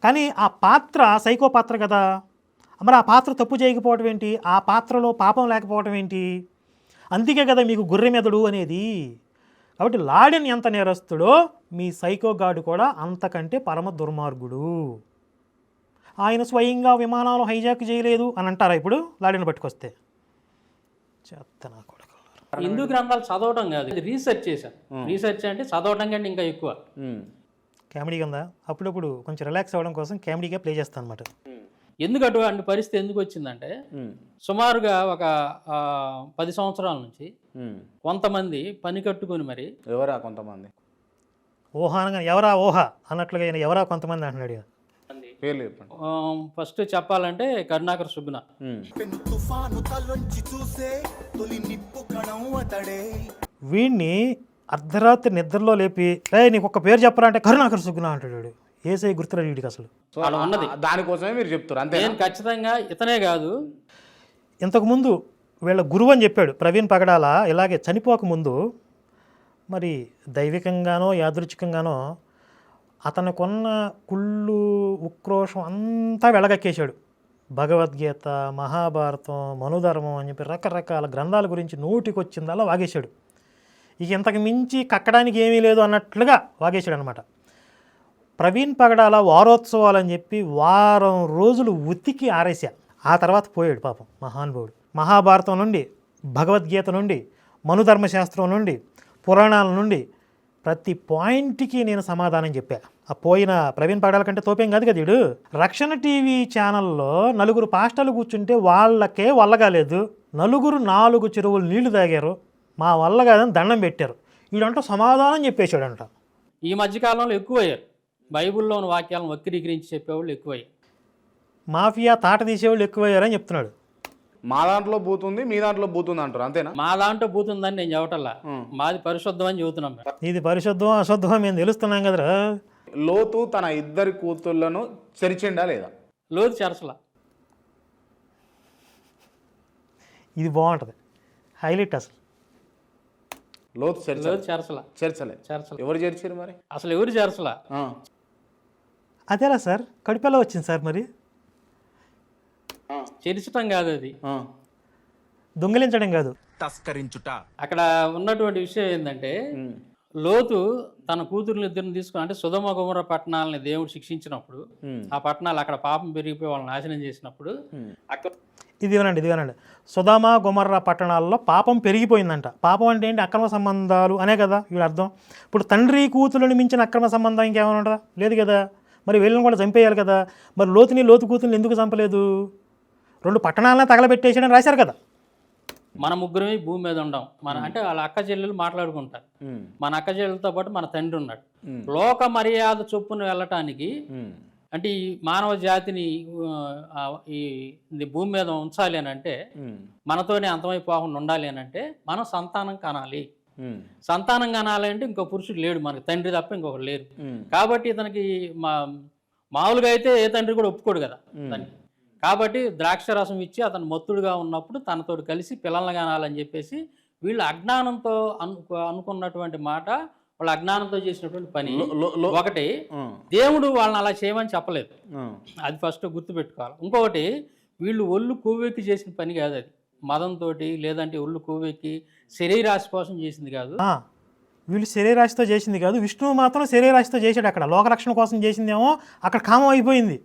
A: కానీ ఆ పాత్ర సైకో పాత్ర కదా. మరి ఆ పాత్ర తప్పు చేయకపోవడం ఏంటి? ఆ పాత్రలో పాపం లేకపోవడం ఏంటి? అందుకే కదా మీకు గొర్రె మెదడు అనేది. కాబట్టి లాడెన్ ఎంత నేరస్తుడో మీ సైకో గాడు కూడా అంతకంటే పరమ దుర్మార్గుడు. ఆయన స్వయంగా విమానాలు హైజాక్ చేయలేదు అని అంటారా ఇప్పుడు లాడెన్ పట్టుకొస్తే? చెత్తనా కొడుకు.
E: హిందూ గ్రంథాలు చదవడం కాదు, ఇది రీసెర్చ్ చేశాను. రీసెర్చ్ అంటే చదవడం కంటే ఇంకా ఎక్కువ.
A: కామెడీ కింద అప్పుడప్పుడు కొంచెం రిలాక్స్ అవ్వడం కోసం కామెడీగా ప్లే చేస్తాను అనమాట.
E: ఎందుకు అటువంటి పరిస్థితి ఎందుకు వచ్చిందంటే సుమారుగా ఒక 10 సంవత్సరాల నుంచి కొంతమంది పని కట్టుకుని మరి
H: ఎవరా కొంతమంది
A: ఊహానగా ఎవరా ఊహ అన్నట్లుగా ఆయన ఎవరా కొంతమంది అంటున్నాడు.
H: పేర్లు చెప్పండి.
E: ఫస్ట్ చెప్పాలంటే కరుణాకర్ సుగ్న,
A: వీడిని అర్ధరాత్రి నిద్రలో లేపి నీకు ఒక పేరు చెప్పరా అంటే కరుణాకర్ సుగ్న అంటాడు. ఏసై గుర్తురాడు వీడికి అసలు.
H: సో దానికోసమే మీరు చెప్తారు అంతే.
E: నేను ఖచ్చితంగా ఇతనే కాదు,
A: ఇంతకుముందు వీళ్ళ గురువు అని చెప్పాడు ప్రవీణ్ పగడాల. ఇలాగే చనిపోకముందు మరి దైవికంగానో యాదృచ్ఛికంగానో అతనికున్న కుళ్ళు ఉక్రోషం అంతా వెలగక్కేశాడు. భగవద్గీత, మహాభారతం, మనుధర్మం అని చెప్పి రకరకాల గ్రంథాల గురించి నోటికొచ్చిందల్లా వాగేశాడు. ఇక ఇంతకు మించి కక్కడానికి ఏమీ లేదు అన్నట్లుగా వాగేశాడు అనమాట. ప్రవీణ్ పగడాల వారోత్సవాలు అని చెప్పి వారం రోజులు ఉతికి ఆరేశా. ఆ తర్వాత పోయాడు పాపం మహానుభావుడు. మహాభారతం నుండి, భగవద్గీత నుండి, మనుధర్మశాస్త్రం నుండి, పురాణాల నుండి ప్రతి పాయింట్కి నేను సమాధానం చెప్పా. ఆ పోయిన ప్రవీణ్ పగడాల కంటే తోపేం కాదు కదా వీడు. రక్షణ టీవీ ఛానల్లో 4 పాస్టర్లు కూర్చుంటే వాళ్ళకే వల్లగాలేదు. 4 చెరువులు నీళ్లు తాగారు, మా వల్ల కాదని దండం పెట్టారు. వీడంటూ సమాధానం చెప్పేశాడంట.
E: ఈ మధ్యకాలంలో ఎక్కువయ్యారు. బైబిల్లోని వాక్యాలను వక్రీకరించి చెప్పేవాళ్ళు ఎక్కువయ్యారు.
A: మాఫియా తాట తీసేవాళ్ళు ఎక్కువయ్యారని చెప్తున్నాడు.
H: మా దాంట్లో బూతుంది, మీ దాంట్లో బూతుంది అంటారు అంతేనా?
E: మా దాంట్లో బూతుందని నేను చెప్పటల్లా, మాది పరిశుద్ధం అని చెబుతున్నాం.
A: ఇది పరిశుద్ధం అశుద్ధం మేము తెలుస్తున్నాం కదరా.
H: లోతు తన 2 కూతుళ్లను చెరిచిండా లేదా?
E: లోతు చెరసల.
A: ఇది బాగుంటుంది, హైలైట్ అసలు.
H: లోతు
E: చెరసల.
H: చెరచలే. ఎవరు చేర్చారు మరి?
E: అసలు ఎవరు చెరసల?
A: అదేలా సార్ కడుపులో వచ్చింది సార్. మరి
E: చెరిచటం కాదు, అది
A: దొంగిలించడం కాదు,
C: తస్కరించుట.
E: అక్కడ ఉన్నటువంటి విషయం ఏంటంటే లోతు తన కూతుర్ని 2 తీసుకుని, అంటే సొదొమ గొమొర్రా పట్టణాలని దేవుడు శిక్షించినప్పుడు, ఆ పట్టణాలు అక్కడ పాపం పెరిగిపోయి వాళ్ళని నాశనం చేసినప్పుడు అక్కడ
A: ఇది వినండి. సొదొమ గొమొర్రా పట్టణాల్లో పాపం పెరిగిపోయిందంట. పాపం అంటే ఏంటి? అక్రమ సంబంధాలు అనే కదా వీడు అర్థం. ఇప్పుడు తండ్రి కూతురుని మించిన అక్రమ సంబంధం ఇంకేమైనా ఉంటుందా? లేదు కదా. మరి వీళ్ళని కూడా చంపేయాలి కదా. మరి లోతు కూతుర్ని ఎందుకు చంపలేదు? 2 పట్టణాలను తగలబెట్టేసాడని రాశారు కదా.
E: మన ముగ్గురమే భూమి మీద ఉండం. అంటే వాళ్ళ అక్క చెల్లెలు మాట్లాడుకుంటారు. మన అక్క చెల్లెలతో పాటు మన తండ్రి ఉన్నాడు. లోక మర్యాద చొప్పున వెళ్ళటానికి, అంటే ఈ మానవ జాతిని ఈ భూమి మీద ఉంచాలి అని అంటే, మనతోనే అంతమైపోకుండా ఉండాలి అని అంటే మనం సంతానం కనాలి. సంతానం కనాలి అంటే ఇంకో పురుషుడు లేడు మనకి, తండ్రి తప్ప ఇంకొకరు లేరు. కాబట్టి ఇతనికి మామూలుగా అయితే ఏ తండ్రి కూడా ఒప్పుకోడు కదా దానికి. కాబట్టి ద్రాక్షరసం ఇచ్చి అతను మత్తుడుగా ఉన్నప్పుడు తనతో కలిసి పిల్లల్ని కనాలని చెప్పేసి వీళ్ళు అజ్ఞానంతో అనుకున్నటువంటి మాట, వాళ్ళ అజ్ఞానంతో చేసినటువంటి పని. ఒకటి, దేవుడు వాళ్ళని అలా చేయమని చెప్పలేదు, అది ఫస్ట్ గుర్తుపెట్టుకోవాలి. ఇంకొకటి, వీళ్ళు ఒళ్ళు కొవ్వెక్కి చేసిన పని కాదు అది. మదంతో లేదంటే ఒళ్ళు కొవ్వెక్కి శరీరాశ కోసం చేసింది కాదు.
A: వీళ్ళు శరీరాశితో చేసింది కాదు, విష్ణువు మాత్రం శరీరాశితో చేశాడు. అక్కడ లోకరక్షణ కోసం చేసిందేమో అక్కడ కామం అయిపోయింది.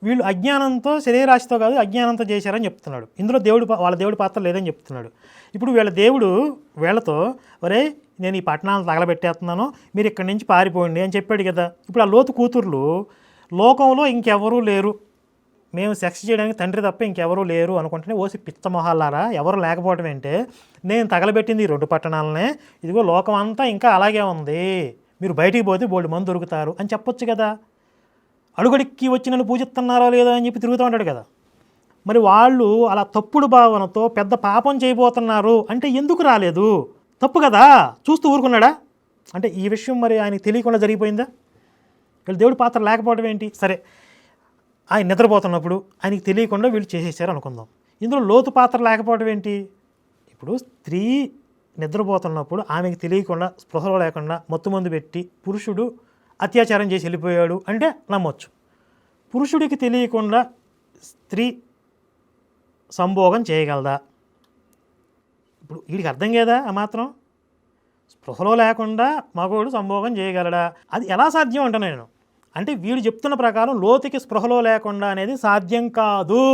A: వీళ్ళు అజ్ఞానంతో శరీరాశితో కాదు అజ్ఞానంతో చేశారని చెప్తున్నాడు. ఇందులో వాళ్ళ దేవుడి పాత్ర లేదని చెప్తున్నాడు. ఇప్పుడు వీళ్ళ దేవుడు వీళ్ళతో ఒరే నేను ఈ పట్టణాలను తగలబెట్టేస్తున్నాను, మీరు ఇక్కడి నుంచి పారిపోండి అని చెప్పాడు కదా. ఇప్పుడు ఆ లోతు కూతుర్లు లోకంలో ఇంకెవరూ లేరు, మేము సెక్స్ చేయడానికి తండ్రి తప్ప ఇంకెవరూ లేరు అనుకుంటేనే ఓసి పిచ్చ మొహాలారా ఎవరు లేకపోవడం ఏంటే, నేను తగలబెట్టింది ఈ 2 పట్టణాలనే, ఇదిగో లోకం అంతా ఇంకా అలాగే ఉంది, మీరు బయటికి పోతే బోల్డు మంది దొరుకుతారు అని చెప్పొచ్చు కదా. అడుగడికి వచ్చి నన్ను పూజిస్తున్నారో లేదో అని చెప్పి తిరుగుతూ ఉంటాడు కదా. మరి వాళ్ళు అలా తప్పుడు భావనతో పెద్ద పాపం చేయబోతున్నారు అంటే ఎందుకు రాలేదు? తప్పు కదా, చూస్తూ ఊరుకున్నాడా? అంటే ఈ విషయం మరి ఆయనకి తెలియకుండా జరిగిపోయిందా? వీళ్ళు దేవుడి పాత్ర లేకపోవడం ఏంటి? సరే, ఆయన నిద్రపోతున్నప్పుడు ఆయనకి తెలియకుండా వీళ్ళు చేసేసారు అనుకుందాం. ఇందులో లోతు పాత్ర లేకపోవడం ఏంటి? ఇప్పుడు స్త్రీ నిద్రపోతున్నప్పుడు ఆమెకి తెలియకుండా స్పృహలో లేకుండా మత్తుమందు పెట్టి పురుషుడు అత్యాచారం చేసి వెళ్ళిపోయాడు అంటే నమ్మొచ్చు. పురుషుడికి తెలియకుండా స్త్రీ సంభోగం చేయగలదా? ఇప్పుడు వీడికి అర్థం కదా ఆ మాత్రం. స్పృహలో లేకుండా మగవాడు సంభోగం చేయగలడా? అది ఎలా సాధ్యం అంటాను నేను. అంటే వీడు చెప్తున్న ప్రకారం లోతుకి స్పృహలో లేకుండా అనేది సాధ్యం కాదు.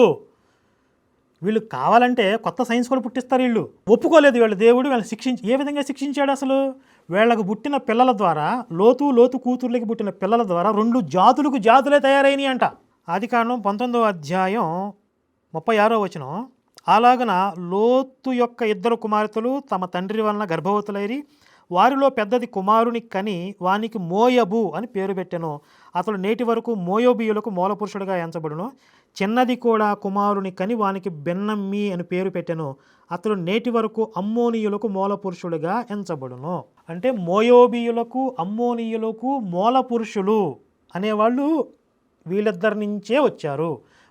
A: వీళ్ళు కావాలంటే కొత్త సైన్స్ కూడా పుట్టిస్తారు. వీళ్ళు ఒప్పుకోలేదు. వీళ్ళ దేవుడు వీళ్ళని ఏ విధంగా శిక్షించాడు అసలు? వీళ్ళకు పుట్టిన పిల్లల ద్వారా, లోతు కూతుర్లకి పుట్టిన పిల్లల ద్వారా 2 జాతులే తయారైనవి అంట. ఆదికాండం 19వ అధ్యాయం 36వ వచనం, అలాగన లోతు యొక్క 2 కుమార్తెలు తమ తండ్రి వలన గర్భవతులైరి, వారిలో పెద్దది కుమారుని కని వానికి మోయబు అని పేరు పెట్టెను. అతడు నేటి వరకు మోయోబీయులకు మూలపురుషుడిగా ఎంచబడును. చిన్నది కూడా కుమారుని కని వానికి బెన్నమ్మి అని పేరు పెట్టెను. అతడు నేటి వరకు అమ్మోనీయులకు మూలపురుషుడిగా ఎంచబడును. అంటే మోయోబీయులకు అమ్మోనీయులకు మూలపురుషులు అనేవాళ్ళు వీళ్ళిద్దరి నుంచే వచ్చారు.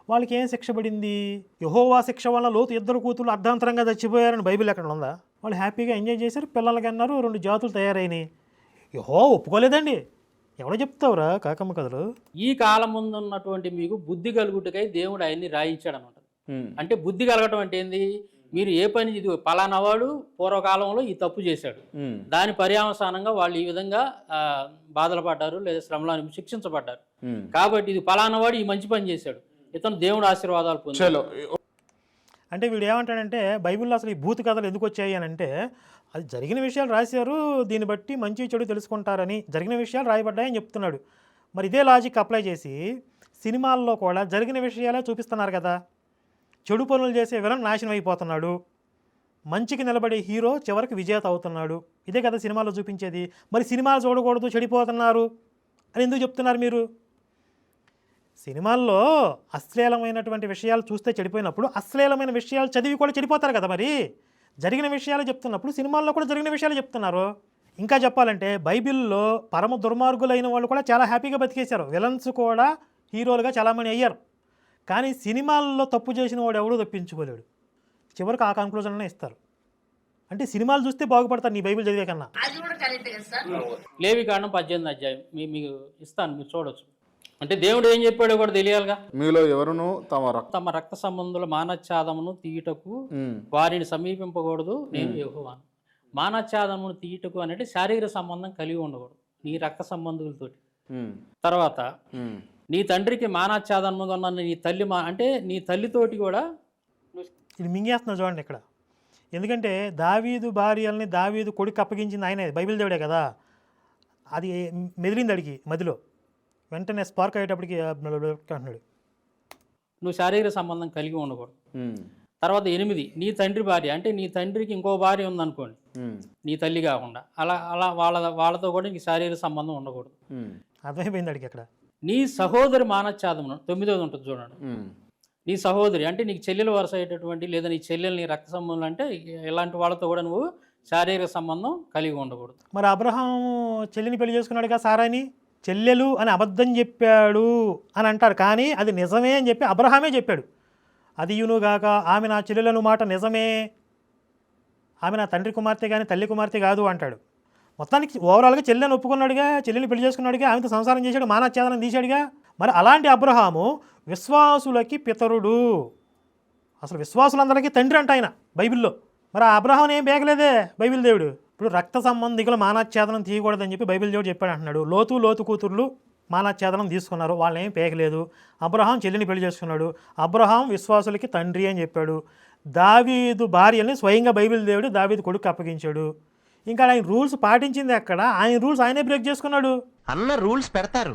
A: వాళ్ళకి ఏం శిక్ష పడింది? యెహోవా శిక్ష వల్ల లోతు 2 కూతుళ్ళు అర్ధాంతరంగా చచ్చిపోయారని బైబిల్ ఎక్కడ ఉందా? వాళ్ళు హ్యాపీగా ఎంజాయ్ చేశారు, పిల్లలకి అన్నారు, 2 జాతులు తయారైనాయి. యెహోవా ఒప్పుకోలేదండి. ఎవడో చెప్తావురా కాకమ్మ కథలు.
E: ఈ కాలం ముందు ఉన్నటువంటి మీకు బుద్ధి కలుగుటకై దేవుడు ఆయన్ని రాయించాడు అనమాట. అంటే బుద్ధి కలగటం అంటే ఏంది? మీరు ఏ పని ఇది పలానా వాడు పూర్వకాలంలో ఈ తప్పు చేశాడు, దాని పర్యావసానంగా వాళ్ళు ఈ విధంగా బాధలు పడ్డారు లేదా శ్రమలో శిక్షించబడ్డారు, కాబట్టి ఇది పలానా వాడు ఈ మంచి పని చేశాడు, ఇతను దేవుడు ఆశీర్వాదాలు పొందాడు.
A: అంటే వీడు ఏమంటాడంటే బైబిల్లో అసలు ఈ భూత కథలు ఎందుకు వచ్చాయి అని అంటే, అది జరిగిన విషయాలు రాశారు, దీన్ని బట్టి మంచి చెడు తెలుసుకుంటారని జరిగిన విషయాలు రాయబడ్డాయని చెప్తున్నాడు. మరి ఇదే లాజిక్ అప్లై చేసి సినిమాల్లో కూడా జరిగిన విషయాలే చూపిస్తున్నారు కదా. చెడు పనులు చేసే విలన్ నాశనం అయిపోతున్నాడు, మంచికి నిలబడే హీరో చివరికి విజేత అవుతున్నాడు. ఇదే కదా సినిమాలో చూపించేది. మరి సినిమాలు చూడకూడదు, చెడిపోతున్నారు అని ఎందుకు చెప్తున్నారు మీరు? సినిమాల్లో అశ్లీలమైనటువంటి విషయాలు చూస్తే చెడిపోయినప్పుడు అశ్లీలమైన విషయాలు చదివి కూడా చెడిపోతారు కదా. మరి జరిగిన విషయాలు చెప్తున్నప్పుడు సినిమాల్లో కూడా జరిగిన విషయాలు చెప్తున్నారు. ఇంకా చెప్పాలంటే బైబిల్లో పరమ దుర్మార్గులైన వాళ్ళు కూడా చాలా హ్యాపీగా బతికేశారు, విలన్స్ కూడా హీరోలుగా చాలామంది అయ్యారు. కానీ సినిమాల్లో తప్పు చేసిన వాడు ఎవడూ తప్పించుకోలేడు, చివరికి ఆ కన్క్లూజన్నే ఇస్తారు. అంటే సినిమాలు చూస్తే బాగుపడతారు నీ బైబిల్ చదివే కన్నా.
E: లేవికాండం 18వ అధ్యాయం మీకు ఇస్తాను, మీరు చూడొచ్చు. అంటే దేవుడు ఏం చెప్పాడో కూడా తెలియాలిగా.
H: మీలో ఎవరును
E: తమ రక్త సంబంధుల మానచ్ఛాదమును తీయుటకు వారిని సమీపింపకూడదు, నేను యెహోవాను. మానచ్ఛాదమును తీయుటకు అనేది శారీరక సంబంధం కలిగి ఉండకూడదు నీ రక్త సంబంధులతోటి. తర్వాత నీ తండ్రికి మానచ్ఛాదముగా ఉన్న నీ తల్లి అంటే నీ తల్లితోటి కూడా.
A: ఇది మింగేస్తున్నా చూడండి ఇక్కడ. ఎందుకంటే దావీదు భార్యల్ని దావీదు కొడుకు అప్పగించింది ఆయనే, బైబిల్ దేవుడే కదా. అది మెదిలింది అడిగి మదిలో, వెంటనే స్పార్క్ అయ్యేటప్పటికి అంటున్నాడు.
E: నువ్వు శారీరక సంబంధం కలిగి ఉండకూడదు. తర్వాత 8 నీ తండ్రి భార్య అంటే నీ తండ్రికి ఇంకో భార్య ఉందనుకోండి, నీ తల్లి కాకుండా, అలా వాళ్ళతో కూడా నీకు శారీరక సంబంధం ఉండకూడదు.
A: అర్థమైపోయింది అడిగి అక్కడ.
E: నీ సహోదరి మానచ్ఛాదమును 9వ ఉంటుంది చూడండి. నీ సహోదరి అంటే నీకు చెల్లెలు వరుస అయ్యేటటువంటి లేదా నీ చెల్లెలు నీ రక్త సంబంధం అంటే ఇలాంటి వాళ్ళతో కూడా నువ్వు శారీరక సంబంధం కలిగి ఉండకూడదు.
A: మరి అబ్రహాం చెల్లిని పెళ్లి చేసుకున్నాడుగా సారాని, చెల్లెలు అని అబద్ధం చెప్పాడు అని అంటారు, కానీ అది నిజమే అని చెప్పి అబ్రహామే చెప్పాడు. అది యూనుగాక ఆమె నా చెల్లెలను మాట నిజమే, ఆమె నా తండ్రి కుమార్తె కానీ తల్లి కుమార్తె కాదు అంటాడు. మొత్తానికి ఓవరాల్గా చెల్లెని ఒప్పుకున్నాడుగా, చెల్లెని పెళ్లి చేసుకున్నాడుగా, ఆమెతో సంసారం చేశాడు, మానచ్ఛేదనం తీశాడుగా. మరి అలాంటి అబ్రహాము విశ్వాసులకి పితరుడు. అసలు విశ్వాసులందరికీ తండ్రి అంట ఆయన బైబిల్లో. మరి ఆ అబ్రహాం ఏం బేగలేదే బైబిల్ దేవుడు. ఇప్పుడు రక్త సంబంధికులు మానచ్ఛేదనం తీయకూడదని చెప్పి బైబిల్ దేవుడు చెప్పాడు అంటున్నాడు. లోతు కూతుర్లు మానచ్ఛేదనం తీసుకున్నారు, వాళ్ళని ఏం పేగలేదు. అబ్రహాం చెల్లిని పెళ్లి చేసుకున్నాడు. అబ్రహాం విశ్వాసులకి తండ్రి అని చెప్పాడు. దావీదు భార్యని స్వయంగా బైబిల్ దేవుడు దావీదు కొడుకు అప్పగించాడు. ఇంకా ఆయన రూల్స్ పాటించింది ఎక్కడ? ఆయన రూల్స్ ఆయనే బ్రేక్ చేసుకున్నాడు.
C: అన్న రూల్స్ పెడతారు,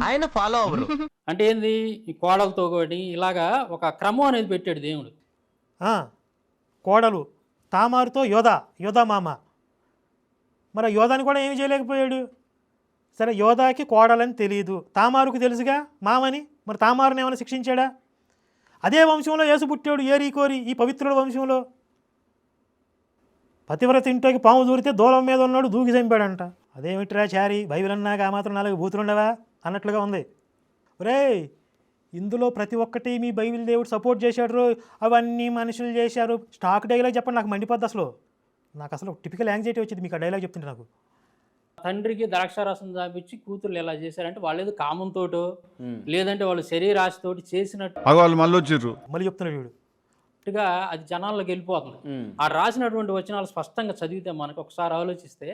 C: ఆయన ఫాలో అవ్వరు.
E: అంటే ఏంది, ఈ కోడలతో ఒకటి ఇలాగా ఒక క్రమం అనేది పెట్టాడు దేవుడు.
A: కోడలు తామారుతో యోధా మామ. మరి యోధాని కూడా ఏమి చేయలేకపోయాడు. సరే, యోధాకి కోడలని తెలియదు, తామారుకు తెలుసుగా మామని. మరి తామారుని ఏమైనా శిక్షించాడా? అదే వంశంలో యేసు పుట్టాడు, ఏరి కోరి, ఈ పవిత్రుల వంశంలో. పతివ్రత ఇంట్లోకి పాము దూరితే దూలం మీద ఉన్నాడు, దూకి చంపాడంట. అదేమిట్రా చారి, బైబిల్ అన్నాక ఆ మాత్రం 4 బూతులుండవా అన్నట్లుగా ఉంది. ఒరేయ్, ఇందులో ప్రతి ఒక్కటి మీ బైబిల్ దేవుడు సపోర్ట్ చేశాడు, అవన్నీ మనుషులు చేశారు. స్టాక్ డైలాగ్ చెప్పండి, నాకు మండిపోద్ది అసలు. నాకు అసలు టిపికల్ యాంగ్జైటీ వచ్చింది మీకు ఆ డైలాగ్ చెప్తుంటే. నాకు
E: తండ్రికి ద్రాక్షారసం చాపించి కూతుర్లు ఎలా చేశారంటే వాళ్ళు ఏదో కామంతోటో లేదంటే వాళ్ళు శరీరాశతోటి చేసినట్టు
A: మళ్ళీ చెప్తున్నాడు వీడు.
E: అది జనాల్లోకి వెళ్ళిపోతుంది. ఆ రాసినటువంటి వచనాలు స్పష్టంగా చదివితే మనకు ఒకసారి ఆలోచిస్తే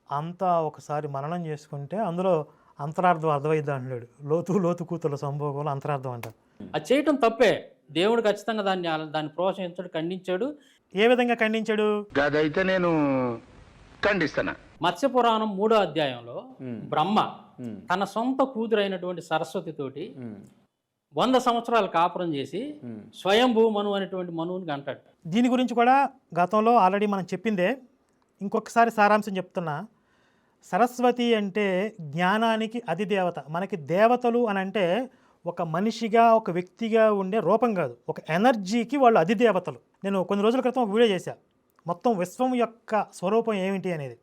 A: అంతా ఒకసారి మననం చేసుకుంటే అందులో అంతరార్థం అర్థమైద్ది అంటున్నాడు. లోతు కూతుర్ల సంభోగంలో అంతరార్థం అంటారు.
E: అది చేయటం తప్పే. దేవుడు ఖచ్చితంగా దాన్ని ప్రోత్సహించాడు, ఖండించాడు.
A: ఏ విధంగా ఖండించాడు?
C: అదైతే నేను ఖండిస్తాను.
E: మత్స్య పురాణం 3వ అధ్యాయంలో బ్రహ్మ తన సొంత కూతురైనటువంటి సరస్వతి తోటి 100 సంవత్సరాలు కాపురం చేసి స్వయంభూ మను అనేటువంటి మనువుని అంటాడు.
A: దీని గురించి కూడా గతంలో ఆల్రెడీ మనం చెప్పిందే, ఇంకొకసారి సారాంశం చెప్తున్నా. సరస్వతి అంటే జ్ఞానానికి అధిదేవత. మనకి దేవతలు అని అంటే ఒక మనిషిగా ఒక వ్యక్తిగా ఉండే రూపం కాదు, ఒక ఎనర్జీకి వాళ్ళు అధిదేవతలు. నేను కొన్ని రోజుల క్రితం ఒక వీడియో చేశా, మొత్తం విశ్వం యొక్క స్వరూపం ఏమిటి అనేది.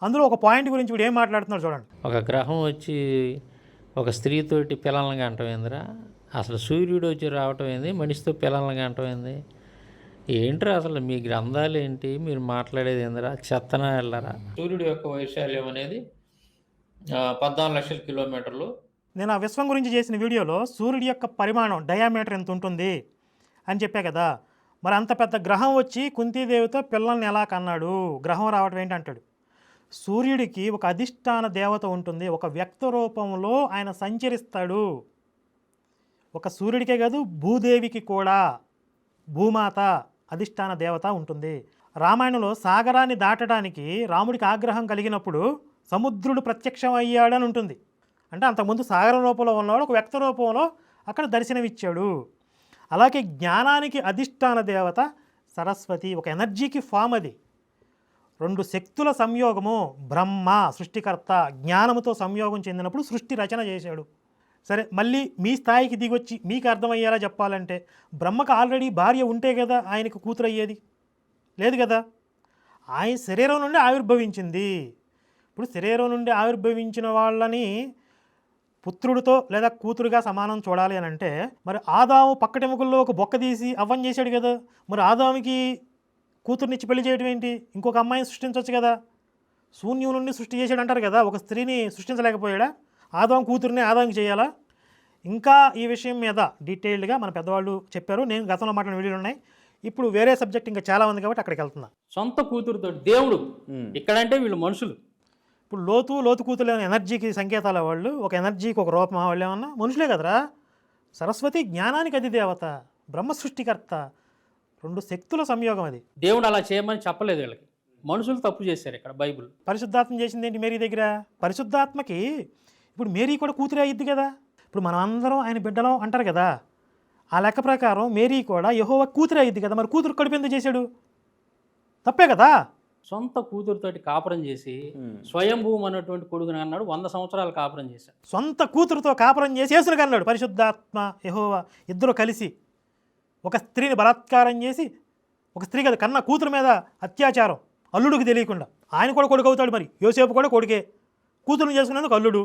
A: అందులో ఒక పాయింట్ గురించి వీడు ఏం మాట్లాడుతున్నాడు చూడండి.
E: ఒక గ్రహం వచ్చి ఒక స్త్రీతోటి పిల్లల్ని కంటం ఏందిరా, అసలు సూర్యుడు వచ్చి రావటం ఏంది, మనిషితో పిల్లల్ని కంటం ఏంది, ఏంట్రా అసలు మీ గ్రంథాలు ఏంటి, మీరు మాట్లాడేది ఏందిరా, చెత్తన వెళ్ళరా. సూర్యుడు యొక్క వైశాల్యం అనేది 14 లక్షల కిలోమీటర్లు.
A: నేను ఆ విశ్వం గురించి చేసిన వీడియోలో సూర్యుడి యొక్క పరిమాణం డయామీటర్ ఎంత ఉంటుంది అని చెప్పా కదా. మరి అంత పెద్ద గ్రహం వచ్చి కుంతీదేవితో పిల్లల్ని ఎలా కన్నాడు, గ్రహం రావటం ఏంటి అంటాడు. సూర్యుడికి ఒక అధిష్టాన దేవత ఉంటుంది, ఒక వ్యక్త రూపంలో ఆయన సంచరిస్తాడు. ఒక సూర్యుడికే కాదు, భూదేవికి కూడా భూమాత అధిష్టాన దేవత ఉంటుంది. రామాయణంలో సాగరాన్ని దాటడానికి రాముడికి ఆగ్రహం కలిగినప్పుడు సముద్రుడు ప్రత్యక్షం అయ్యాడని ఉంటుంది. అంటే అంతకుముందు సాగర రూపంలో ఉన్నవాడు ఒక వ్యక్త రూపంలో అక్కడ దర్శనమిచ్చాడు. అలాగే జ్ఞానానికి అధిష్టాన దేవత సరస్వతి, ఒక ఎనర్జీకి ఫామ్ అది. 2 శక్తుల సంయోగము, బ్రహ్మ సృష్టికర్త జ్ఞానముతో సంయోగం చెందినప్పుడు సృష్టి రచన చేశాడు. సరే, మళ్ళీ మీ స్థాయికి దిగొచ్చి మీకు అర్థమయ్యేలా చెప్పాలంటే బ్రహ్మకు ఆల్రెడీ భార్య ఉంటే కదా ఆయనకు కూతురు అయ్యేది, లేదు కదా. ఆయన శరీరం నుండి ఆవిర్భవించింది. ఇప్పుడు శరీరం నుండి ఆవిర్భవించిన వాళ్ళని పుత్రుడితో లేదా కూతురుగా సమానం చూడాలి అని అంటే మరి ఆదాము పక్కటెముకల్లో ఒక బొక్క తీసి అవ్వం చేశాడు కదా. మరి ఆదాముకి కూతురునిచ్చి పెళ్లి చేయడం ఏంటి, ఇంకొక అమ్మాయిని సృష్టించవచ్చు కదా. శూన్యం నుండి సృష్టి చేశాడు అంటారు కదా, ఒక స్త్రీని సృష్టించలేకపోయాడా? ఆదాము కూతురుని ఆదాముకి చేయాలా? ఇంకా ఈ విషయం మీద డీటెయిల్డ్గా మన పెద్దవాళ్ళు చెప్పారు. నేను గతంలో మాట్లాడిన వీడియోలు ఉన్నాయి. ఇప్పుడు వేరే సబ్జెక్ట్ ఇంకా చాలా ఉంది కాబట్టి అక్కడికి వెళ్తున్నా.
E: సొంత కూతురుతో దేవుడు ఇక్కడంటే వీళ్ళు మనుషులు.
A: ఇప్పుడు లోతు కూతురు ఎనర్జీకి సంకేతాల వాళ్ళు, ఒక ఎనర్జీకి ఒక రూపం వాళ్ళు ఏమన్నా మనుషులే కదరా. సరస్వతి జ్ఞానానికి అధిదేవత, బ్రహ్మ సృష్టికర్త, 2 శక్తుల సంయోగం అది.
E: దేవుడు అలా చేయమని చెప్పలేదు వీళ్ళకి, మనుషులు తప్పు చేశారు ఇక్కడ బైబుల్.
A: పరిశుద్ధాత్మ చేసింది ఏంటి మేరీ దగ్గర? పరిశుద్ధాత్మకి ఇప్పుడు మేరీ కూడా కూతురే అయ్యిద్ది కదా. ఇప్పుడు మనం అందరం ఆయన బిడ్డలం అంటారు కదా, ఆ లెక్క ప్రకారం మేరీ కూడా యెహోవా కూతురే అయ్యిద్ది కదా. మరి కూతురు కడుపు ఎందుకు చేశాడు? తప్పే కదా.
E: సొంత కూతురుతోటి కాపురం చేసి స్వయంభూం అన్నటువంటి కొడుకుని అన్నాడు, 100 సంవత్సరాలు కాపురం చేశాడు.
A: సొంత కూతురుతో కాపురం చేసి యేసుని అన్నాడు. పరిశుద్ధాత్మ యెహోవా ఇద్దరు కలిసి ఒక స్త్రీని బలాత్కారం చేసి, ఒక స్త్రీ కదా కన్న కూతురు మీద అత్యాచారం, అల్లుడికి తెలియకుండా. ఆయన కూడా కొడుకు అవుతాడు. మరి యోసేపు కూడా కొడుకే, కూతురుని చేసుకునేందుకు అల్లుడు.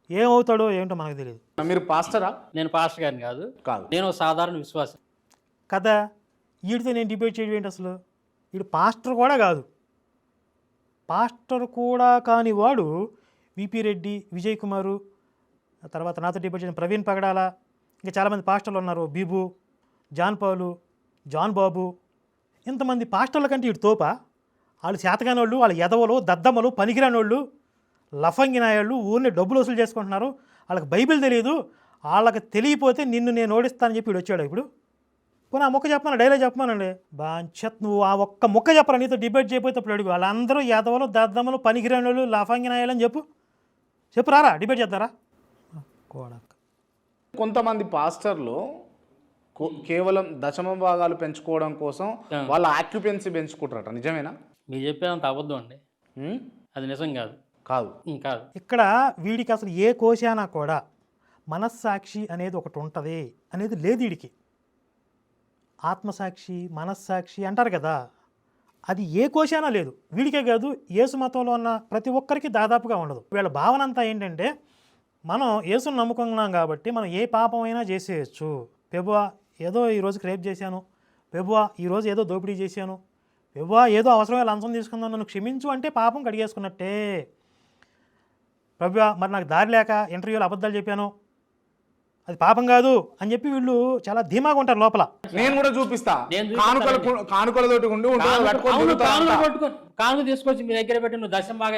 A: ఏమవుతాడో ఏంటో మనకు తెలియదు.
H: మీరు పాస్టరా?
E: నేను పాస్టర్ గారిని కాదు, నేను సాధారణ విశ్వాసం
A: కదా. వీడితో నేను డిబేట్ చేయడం ఏంటి అసలు? వీడు పాస్టర్ కూడా కాదు. పాస్టర్ కూడా కాని వాడు విపి రెడ్డి, విజయ్ కుమారు, తర్వాత నాతో డిబేట్ చేసిన ప్రవీణ్ పగడాల, ఇంకా చాలామంది పాస్టర్లు ఉన్నారు, బీబు, జాన్ పాలు, జాన్ బాబు, ఇంతమంది పాస్టర్ల కంటే ఇటు తోప. వాళ్ళు చేతగాని వాళ్ళు, వాళ్ళ ఎదవలు, దద్దమ్మలు, పనికిరాని వాళ్ళు, లఫంగినాయాళ్ళు, ఊరిని డబ్బులు వసూలు చేసుకుంటున్నారు. వాళ్ళకి బైబిల్ తెలియదు, వాళ్ళకి తెలియపోతే నిన్ను నేను ఓడిస్తానని చెప్పి ఇడు వచ్చాడు. ఇప్పుడు పోనీ ఆ మొక్క చెప్పమన్నా, డైలాగ్ చెప్పమానండి. బాంచత్ నువ్వు ఆ ఒక్క మొక్క చెప్పరా, నీతో డిబేట్ చేయకపోతే అప్పుడు అడుగు. వాళ్ళందరూ ఎదవలు, దద్దమ్మలు, పనికిరాని వాళ్ళు, లఫంగినాయాలు అని చెప్పు రారా, డిబేట్ చేద్దారా.
H: కొంతమంది పాస్టర్లు కేవలం దశమ భాగాలు పెంచుకోవడం కోసం వాళ్ళ ఆక్యుపెన్సీ పెంచుకుంటారట, నిజమేనా?
E: మీరు చెప్పేదంత అబద్ధం అండి, అది నిజం కాదు.
H: కాదు
E: కాదు.
A: ఇక్కడ వీడికి అసలు ఏ కోశానా కూడా మనస్సాక్షి అనేది ఒకటి ఉంటుంది అనేది లేదు వీడికి. ఆత్మసాక్షి, మనస్సాక్షి అంటారు కదా, అది ఏ కోశానా లేదు వీడికే కాదు, యేసు మతంలో ఉన్న ప్రతి ఒక్కరికి దాదాపుగా ఉండదు. వీళ్ళ భావన అంతా ఏంటంటే, మనం యేసుని నమ్ముకున్నాం కాబట్టి మనం ఏ పాపమైనా చేసేయచ్చు. ప్రభువా ఏదో ఈరోజు రేప్ చేశాను, ప్రభువా ఈరోజు ఏదో దోపిడీ చేశాను, ప్రభువా ఏదో అవసరమే లంచం తీసుకుందాం, నన్ను క్షమించు అంటే పాపం కడిగేసుకున్నట్టే. ప్రభువా మరి నాకు దారి లేక ఇంటర్వ్యూలో అబద్ధాలు చెప్పాను, అది పాపం కాదు అని చెప్పి వీళ్ళు చాలా ధీమాగా ఉంటారు లోపల.
H: నేను కూడా చూపిస్తా, కానుకలతోటి ఉండి
E: కానుక తీసుకొచ్చి మీ దగ్గర పెట్టి నువ్వు దశం భాగా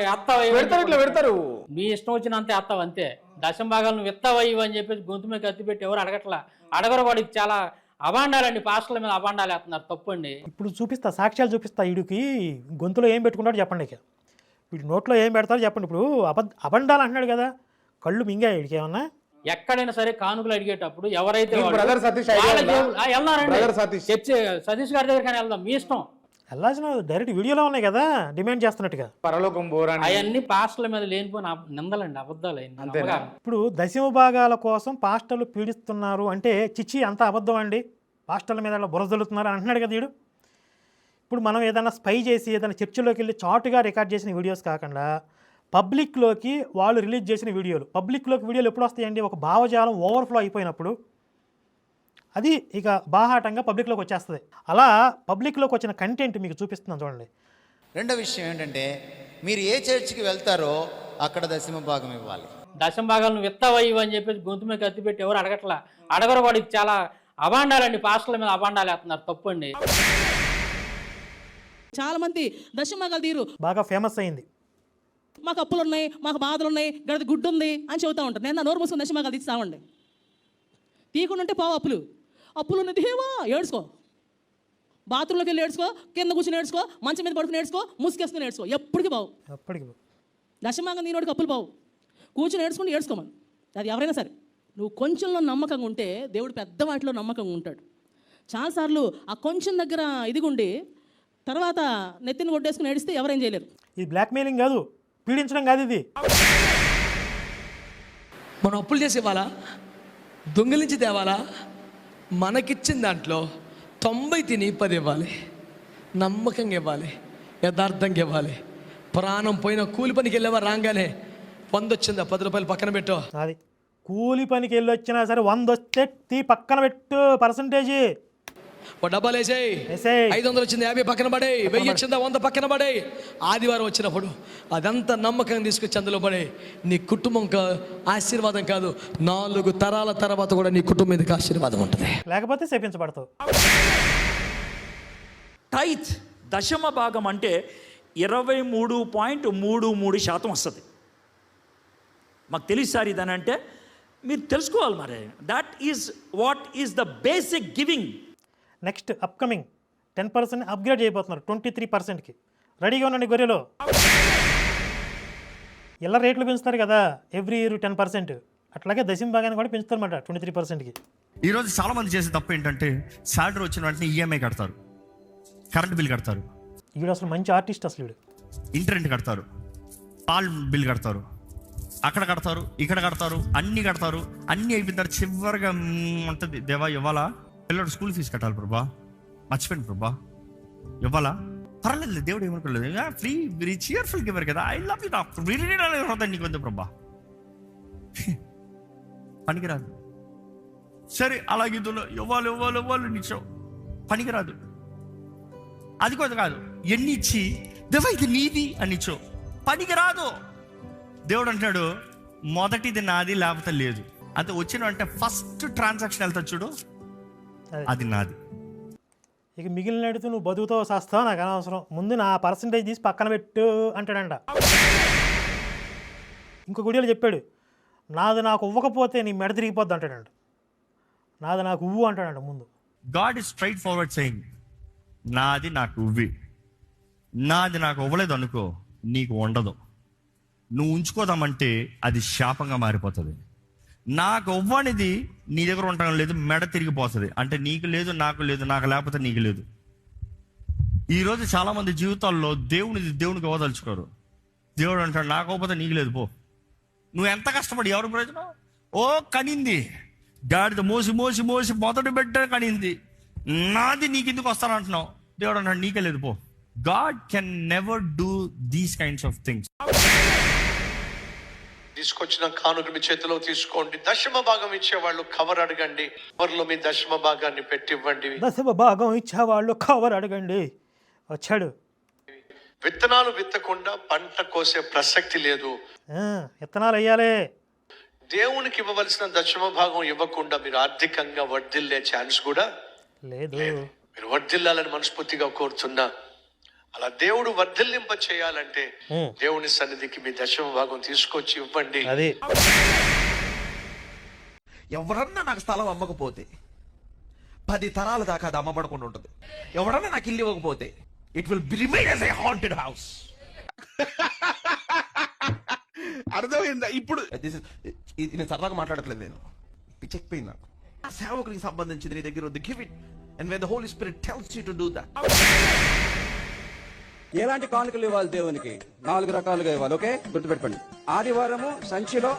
H: పెడతారు,
E: మీ ఇష్టం వచ్చినంతే ఎత్తావు అంతే. దశం భాగాలు నువ్వు ఎత్తావయ్యవు అని చెప్పేసి గొంతు మీద కత్తి పెట్టి ఎవరు అడగట్లా. అడగరు, వాడికి చాలా అబాండాలండి, పాస్టర్ల మీద అబాండాలు వేస్తున్నారు, తప్పండి.
A: ఇప్పుడు చూపిస్తా, సాక్ష్యాలు చూపిస్తా. వీడికి గొంతులో ఏం పెట్టుకుంటాడో చెప్పండి, ఇక వీడి నోట్లో ఏం పెడతారో చెప్పండి. ఇప్పుడు అబండాలు అంటున్నాడు కదా, కళ్ళు మింగా వీడికి ఏమన్నా.
E: ఎక్కడైనా సరే కానుకలు అడిగేటప్పుడు ఎవరైతే
H: బ్రదర్ సతీష్
E: సతీష్ గారి దగ్గర కానీ వెళ్దాం, మీ ఇష్టం.
A: వెళ్ళాల్సిన డైరెక్ట్ వీడియోలో ఉన్నాయి కదా, డిమాండ్ చేస్తున్నట్టుగా.
H: పరలోకం బోరాని
E: అవన్నీ పాస్టర్ల మీద లేనిపోయిన నిందలండి, అబద్ధాలు.
A: ఇప్పుడు దశమ భాగాల కోసం పాస్టర్లు పీడిస్తున్నారు అంటే చిచ్చి అంత అబద్ధం అండి, పాస్టర్ల మీద బురదలుతున్నారు అంటున్నాడు కదా వీడు. ఇప్పుడు మనం ఏదైనా స్పై చేసి ఏదైనా చర్చిలోకి వెళ్ళి చాటుగా రికార్డ్ చేసిన వీడియోస్ కాకుండా పబ్లిక్లోకి వాళ్ళు రిలీజ్ చేసిన వీడియోలు, పబ్లిక్లోకి వీడియోలు ఎప్పుడు వస్తాయండి, ఒక భావజాలం ఓవర్ఫ్లో అయిపోయినప్పుడు అది ఇక బాహాటంగా పబ్లిక్లోకి వచ్చేస్తుంది. అలా పబ్లిక్లోకి వచ్చిన కంటెంట్ మీకు చూపిస్తున్నాను చూడండి.
M: రెండో విషయం ఏంటంటే, మీరు ఏ చర్చికి వెళ్తారో అక్కడ దశమ భాగం ఇవ్వాలి.
E: దశమ భాగాలు నువ్వు ఎత్తావయ్యవు అని చెప్పేసి గొంతు మీద కత్తి పెట్టి ఎవరు అడగట్లా. అడగరు, వాడికి చాలా అబాండాలండి, పాస్టర్ల మీద అబాండాలు వేస్తున్నారు, తప్పండి.
D: చాలా మంది దశమ భాగాలు తీరు
A: బాగా ఫేమస్ అయింది.
D: మాకు అప్పులు ఉన్నాయి, మాకు బాధలు ఉన్నాయి, గడిది గుడ్డు ఉంది అని చెబుతూ ఉంటారు. నేను నా నోరు మూసుకొని దశమ భాగాలు తీస్తామండి. తీయకుండా ఉంటే పావు అప్పులు ఉన్నది దేవా ఏడ్చుకో, బాత్రూంలోకి వెళ్ళి ఏడ్చుకో, కింద కూర్చొని ఏడ్చుకో, మంచం మీద పడుకుని ఏడ్చుకో, ముసుకేసుకుని ఏడ్చుకో, ఎప్పటికీ బావు. దశమాగం నీనోడికి అప్పులు బావు, కూర్చొని ఏడ్చుకోమని. అది ఎవరైనా సరే, నువ్వు కొంచెంలో నమ్మకంగా ఉంటే దేవుడు పెద్ద వాటిలో నమ్మకంగా ఉంటాడు. చాలాసార్లు ఆ కొంచెం దగ్గర ఇదిగుండి తర్వాత నెత్తిని కొట్టేసుకుని ఏడిస్తే ఎవరేం చేయలేరు.
A: ఇది బ్లాక్మెయిలింగ్ కాదు, పీడించడం కాదు. ఇది
N: మనం అప్పులు చేసి ఇవ్వాలా, దొంగిలించి తేవాలా? మనకిచ్చిన దాంట్లో 90 తిని 10 ఇవ్వాలి, నమ్మకంగా ఇవ్వాలి, యథార్థంగా ఇవ్వాలి. ప్రాణం పోయిన కూలి పనికి వెళ్ళేవా రాగానే 100 వచ్చిందా 10 రూపాయలు పక్కన పెట్టు.
A: అది కూలి పనికి వెళ్ళి వచ్చినా సరే 100 వస్తే పక్కన పెట్టు పర్సంటేజీ.
N: డబ్బాలు వేసేయి, 500 వచ్చింది 50 పక్కన పడే, 1000 వచ్చిందా 100 పక్కన పడే. ఆదివారం వచ్చినప్పుడు అదంతా నమ్మకంగా తీసుకొచ్చి అందులో పడే. నీ కుటుంబం ఆశీర్వాదం కాదు, 4 తరాల తర్వాత కూడా నీ కుటుంబం మీదకి ఆశీర్వాదం ఉంటుంది,
A: లేకపోతే శపించబడతావు.
I: టైత్ దశమ భాగం అంటే 23.33% వస్తుంది. మాకు తెలుసు సార్ ఇదని అంటే మీరు తెలుసుకోవాలి మరి. That is what is the basic giving.
A: Next upcoming 10% upgrade చేయబోతున్నారు 23%కి. రెడీగా ఉండండి గొర్రెలో. ఎలా రేట్లు పెంచుతారు కదా ఎవ్రీ ఇయర్ 10%, అట్లాగే దశమ భాగాన్ని కూడా పెంచుతారన్నమాట 23%కి.
O: ఈరోజు చాలా మంది చేసే తప్పు ఏంటంటే, శాలరీ వచ్చిన వెంటనే ఈఎంఐ కడతారు, కరెంట్ బిల్ కడతారు,
A: వీడు అసలు మంచి ఆర్టిస్ట్, అసలు వీడు
O: ఇంటర్నెట్ కడతారు, పాల్ బిల్ కడతారు, అక్కడ కడతారు, ఇక్కడ కడతారు, అన్నీ కడతారు, అన్నీ అయిపోతారు. చివరిగా ఉంటుంది, దేవా ఇవ్వాలా, పిల్లడు స్కూల్ ఫీజు కట్టాలి ప్రభా, మర్చిపోయింది ప్రభా ఇవ్వాలా, పర్వాలేదు దేవుడు ఏమనుకోలేదు, ఫ్రీ వెరీ చియర్ఫుల్ గివర్ కదా, ఐ లవ్ యూ డాక్టర్ నీకు వద్దు ప్రభా. పనికిరాదు. సరే అలాగే ఇవ్వాలి ఇవ్వాలి ఇవ్వాలి నిచ్చో, పనికిరాదు. అది కూడా కాదు, ఎన్ని ఇచ్చి దేవా ఇది నీది అని ఇచ్చో, పనికిరాదు. దేవుడు అంటాడు మొదటిది నాది లేకపోతే లేదు. అంటే వచ్చిన అంటే ఫస్ట్ ట్రాన్సాక్షన్ వెళ్తా చూడు, అది నాది.
A: ఇక మిగిలిన అడిగితే నువ్వు బతుకుతావు చేస్తావు నాకు అనవసరం, ముందు నా పర్సంటేజ్ తీసి పక్కన పెట్టు అంటాడంట. ఇంకో గుడిలో చెప్పాడు, నాది నాకు ఇవ్వకపోతే నీ మెడ తిరిగిపోద్ది అంటాడంట. నాది నాకు ఇవ్వు అంటాడంట ముందు.
O: God is straight forward saying, నాది నాకు ఇవ్వి, నాది నాకు ఇవ్వలేదు అనుకో నీకు ఉండదు. నువ్వు ఉంచుకోదామంటే అది శాపంగా మారిపోతుంది. నాకు ఇవ్వనిది నీ దగ్గర ఉండడం లేదు, మెడ తిరిగిపోతుంది. అంటే నీకు లేదు, నాకు లేదు, నాకు లేకపోతే నీకు లేదు. ఈరోజు చాలామంది జీవితాల్లో దేవునికి ఇవ్వదలుచుకోరు. దేవుడు అంటాడు నాకు ఇవ్వకపోతే నీకు లేదు పో. నువ్వు ఎంత కష్టపడి ఎవరు ప్రయోజనం? ఓ కనింది గాడిద మోసి మోసి మోసి మొదటి బిడ్డ కనింది, నాది నీకు ఎందుకు వస్తానంటున్నావు? దేవుడు అంటాడు నీకే లేదు పో. God can never do these kinds of things.
P: తీసుకొచ్చిన కానుక మీ చేతిలో తీసుకోండి. దశమ భాగం ఇచ్చేవాళ్ళు కవర్ అడగండి, కవర్లో మీ దశమ భాగాన్ని పెట్టివ్వండి.
A: దశమ భాగం ఇచ్చేవాళ్ళు కవర్ అడగండి. వచ్చాడు.
P: విత్తనాలు విత్తకుండా పంట కోసే ప్రసక్తి లేదు.
A: విత్తనాలు వేయాలి.
P: దేవునికి ఇవ్వవలసిన దశమ భాగం ఇవ్వకుండా మీరు ఆర్థికంగా వర్ధిల్లే ఛాన్స్ కూడా
A: లేదు.
P: మీరు వర్ధిల్లాలని మనస్ఫూర్తిగా కోరుతున్నా. అలా దేవుడు వర్ధిల్లింప చేయాలంటే దేవుని సన్నిధికి మీ దశమ భాగం తీసుకొచ్చి ఇవ్వండి.
A: అది
C: ఎవరన్నా నాకు స్థలం అమ్మకపోతే 10 తరాల దాకా అది అమ్మబడకుండా ఉంటుంది. ఎవరన్నా నాకు ఇల్లు ఇవ్వకపోతే it will remain as a haunted house. అర్థమైందా? ఇప్పుడు ఇది నేను సరదాగా మాట్లాడట్లేదు, నేను పిచ్చెక్కిపోయింది నాకు. సేవకునికి సంబంధించింది నీ దగ్గర ఉంది, give it and when the Holy Spirit tells you to do that.
Q: ఎలాంటి కానుకలు ఇవ్వాలి దేవునికి? 4 రకాలుగా ఇవ్వాలి. ఓకే, గుర్తుపెట్టుకోండి. ఆదివారము సంచిలో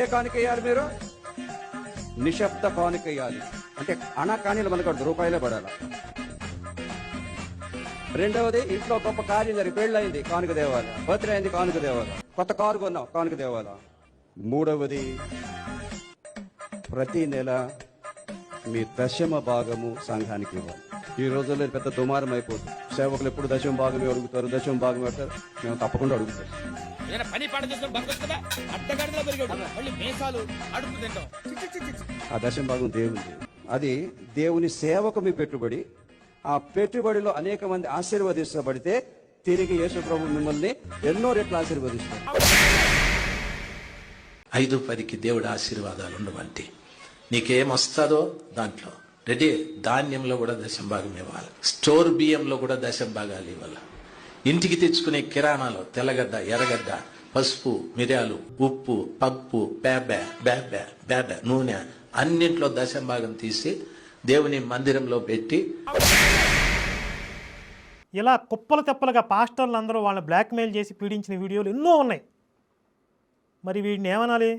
Q: ఏ కానుక వేయాలి? మీరు నిశ్శబ్ద కానుక వేయాలి. అంటే అనా కానీలు మనకు రూపాయలే పడాలి. రెండవది, ఇంట్లో గొప్ప కార్యం జరిగి పెళ్ళయింది, కానుక దేవాలా. బర్త్డే అయింది, కానుక దేవాలా. కొత్త కారు కొన్నాం, కానుక దేవాలా. మూడవది, ప్రతి నెల మీ దశమ భాగము సంఘానికి ఇవ్వాలి. ఈ రోజుల్లో పెద్ద దుమారం అయిపోతుంది. సేవకులు ఎప్పుడు దశమ భాగమే అడుగుతారు, దశమ భాగం పెడతారు. మేము తప్పకుండా అడుగుతాం. ఆ దశమ భాగం దేవునిది. అది దేవుని సేవకు మీ పెట్టుబడి. ఆ పెట్టుబడిలో అనేక మంది ఆశీర్వదించబడితే తిరిగి యేసు ప్రభు మిమ్మల్ని ఎన్నో రెట్లు ఆశీర్వదిస్తారు.
P: 5-10కి దేవుడి ఆశీర్వాదాలు ఉండవంటి. నీకేం వస్తుందో దాంట్లో రెడీ. ధాన్యంలో కూడా దశమ భాగం ఇవ్వాలి. స్టోర్ బియ్యంలో కూడా దశమ భాగాలు ఇవ్వాలి. ఇంటికి తెచ్చుకునే కిరాణాలో తెల్లగడ్డ, ఎర్రగడ్డ, పసుపు, మిరియాలు, ఉప్పు, పప్పు, బేబే, నూనె అన్నింటిలో దశమ భాగం తీసి దేవుని మందిరంలో పెట్టి.
A: ఇలా కుప్పలు తెప్పలుగా పాస్టర్లు అందరూ వాళ్ళని బ్లాక్మెయిల్ చేసి పీడించిన వీడియోలు ఎన్నో ఉన్నాయి. మరి వీడిని ఏమనాలి?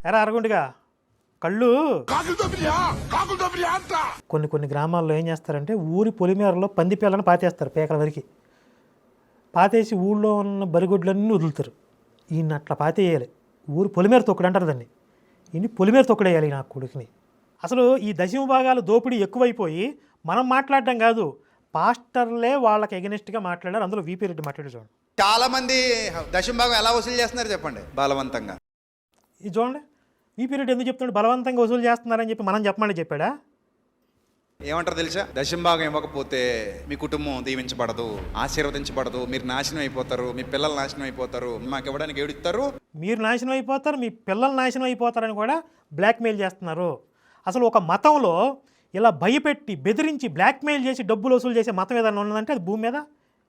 A: ఎరా అరగుండుగా కళ్ళు. కొన్ని గ్రామాల్లో ఏం చేస్తారంటే ఊరి పొలిమేరలో పంది పిల్లలను పాతేస్తారు పేకల వరకు. పాతేసి ఊళ్ళో ఉన్న బరిగొడ్లన్నీ వదులుతారు. ఈయన అట్లా పాతేయాలి. ఊరు పొలిమేర తొక్కుడు అంటారు దాన్ని. ఈయన్ని పొలిమేర తొక్కుడేయాలి నా కొడుకుని. అసలు ఈ దశమ భాగాలు దోపిడీ ఎక్కువైపోయి మనం మాట్లాడడం కాదు, పాస్టర్లే వాళ్ళకి ఎగనెస్ట్గా మాట్లాడారు. అందులో వీపీ రెడ్డి మాట్లాడారు. చూడండి,
M: చాలా మంది దశమ భాగం ఎలా వసూలు చేస్తున్నారు చెప్పండి, బలవంతంగా.
A: ఇది చూడండి, వీపీ రెడ్డి ఎందుకు చెప్తున్నాడు బలవంతంగా వసూలు చేస్తున్నారని చెప్పి మనం చెప్పమని చెప్పాడా?
M: ఏమంటారు తెలుసా? దశమ భాగం ఇవ్వకపోతే మీ కుటుంబం దీవించబడదు, ఆశీర్వదించబడదు, మీరు నాశనం అయిపోతారు, మీ పిల్లలు నాశనం అయిపోతారు, మాకు ఇవ్వడానికి ఏడుస్తారు,
A: మీరు నాశనం అయిపోతారు, మీ పిల్లలు నాశనం అయిపోతారని కూడా బ్లాక్మెయిల్ చేస్తున్నారు. అసలు ఒక మతంలో ఇలా భయపెట్టి బెదిరించి బ్లాక్మెయిల్ చేసి డబ్బులు వసూలు చేసే మతం ఏదైనా ఉన్నదంటే అది భూమి మీద